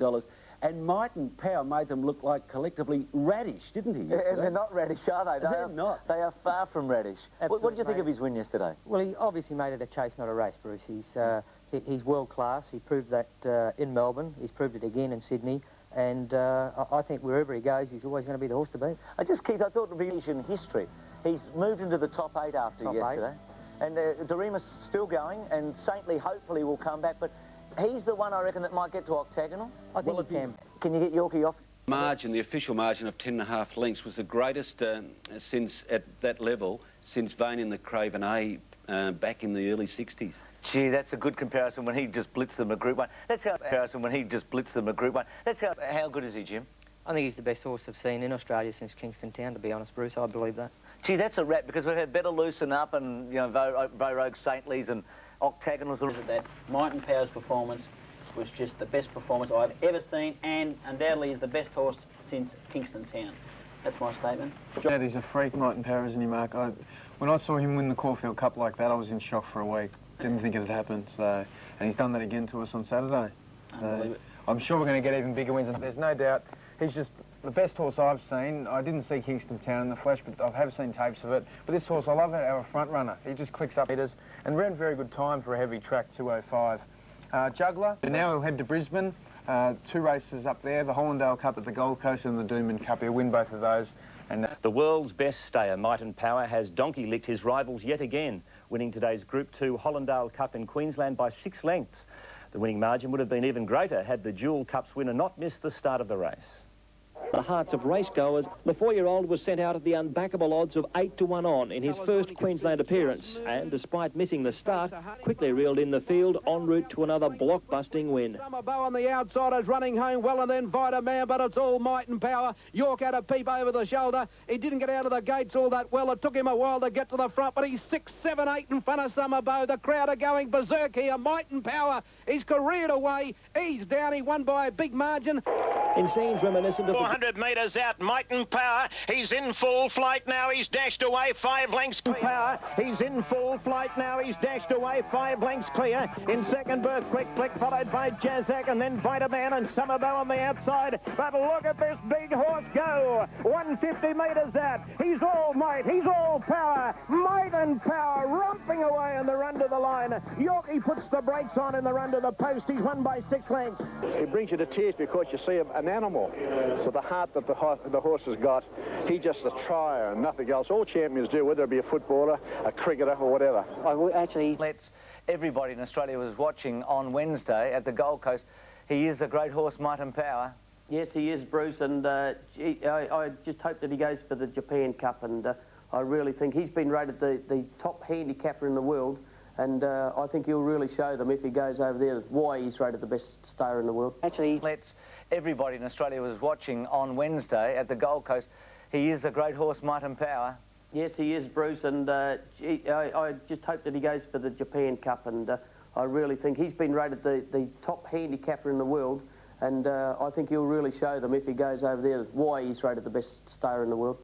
[SPEAKER 2] And Might and Power made them look like collectively radish, didn't he?
[SPEAKER 5] And they're not radish, are they?
[SPEAKER 2] They're not.
[SPEAKER 5] They are far from radish. What did you think of his win yesterday?
[SPEAKER 26] Well, he obviously made it a chase, not a race, Bruce. He's world class. He proved that in Melbourne. He's proved it again in Sydney. And I think wherever he goes, he's always going to be the horse to beat.
[SPEAKER 5] Keith, I thought it would be in history. He's moved into the top 8 after yesterday. And Doremus still going, and Saintly hopefully will come back. But he's the one, I reckon, that might get to octagonal.
[SPEAKER 26] I think he can.
[SPEAKER 5] Can you get Yorkie off?
[SPEAKER 23] Margin, the official margin of 10.5 lengths was the greatest since at that level since Vane in the Craven A back in the early 60s.
[SPEAKER 5] Gee, that's a good comparison when he just blitzed them at Group 1. That's how how good is he, Jim?
[SPEAKER 26] I think he's the best horse I've seen in Australia since Kingston Town, to be honest, Bruce. I believe that.
[SPEAKER 5] Gee, that's a wrap, because we've had Better Loosen Up and, you know, Vogue Saintleys and octagonals.
[SPEAKER 9] That Might and Power's performance was just the best performance I've ever seen, and undoubtedly is the best horse since Kingston Town. That's my statement.
[SPEAKER 10] Yeah, he's a freak, Might and Power, isn't he, Mark? When I saw him win the Caulfield Cup like that, I was in shock for a week. Didn't think it had happened, so... And he's done that again to us on Saturday. So I'm sure we're going to get even bigger wins, and there's no doubt he's just the best horse I've seen. I didn't see Kingston Town in the flesh, but I have seen tapes of it. But this horse, I love our front runner. He just clicks up meters and ran very good time for a heavy track, 2:05. Juggler, and now he'll head to Brisbane. 2 races up there, the Hollandale Cup at the Gold Coast and the Doomben Cup. He'll win both of those. And
[SPEAKER 6] the world's best stayer, Might and Power, has donkey-licked his rivals yet again, winning today's Group 2 Hollandale Cup in Queensland by 6 lengths. The winning margin would have been even greater had the Dual Cups winner not missed the start of the race.
[SPEAKER 11] The hearts of racegoers, the 4-year-old was sent out at the unbackable odds of 8-1 on in his first Queensland appearance, and despite missing the start, quickly reeled in the field en route to another block-busting win.
[SPEAKER 19] Summerbow on the outside is running home well, and then Vitaman, but it's all Might and Power. York had a peep over the shoulder. He didn't get out of the gates all that well. It took him a while to get to the front, but he's 6, 7, 8 in front of Summerbow. The crowd are going berserk here. Might and Power, he's careered away. He's down. He won by a big margin.
[SPEAKER 11] In scenes reminiscent of
[SPEAKER 22] 400 metres out, Might and Power, he's in full flight now, he's dashed away 5 lengths.
[SPEAKER 19] Power, he's in full flight now, he's dashed away 5 lengths clear. In second berth, Quick Click, followed by Jazak, and then Vitaman and Summerbow on the outside. But look at this big horse go, 150 metres out. He's all might, he's all power. Might and Power romping away in the run to the line. Yorkie puts the brakes on in the run to the post. He's won by 6 lengths.
[SPEAKER 24] It brings you to tears because you see an animal with the heart that the horse has got. He's just a trier and nothing else. All champions do, whether it be a footballer, a cricketer or whatever.
[SPEAKER 5] Everybody in Australia was watching on Wednesday at the Gold Coast. He is a great horse, Might and Power.
[SPEAKER 25] Yes, he is, Bruce, and I just hope that he goes for the Japan Cup, and I really think he's been rated the top handicapper in the world, and I think he'll really show them if he goes over there why he's rated the best stayer in the world.
[SPEAKER 5] Everybody in Australia was watching on Wednesday at the Gold Coast. He is a great horse, Might and Power.
[SPEAKER 25] Yes, he is, Bruce, and I just hope that he goes for the Japan Cup, and I really think he's been rated the top handicapper in the world, and I think he'll really show them if he goes over there why he's rated the best stayer in the world.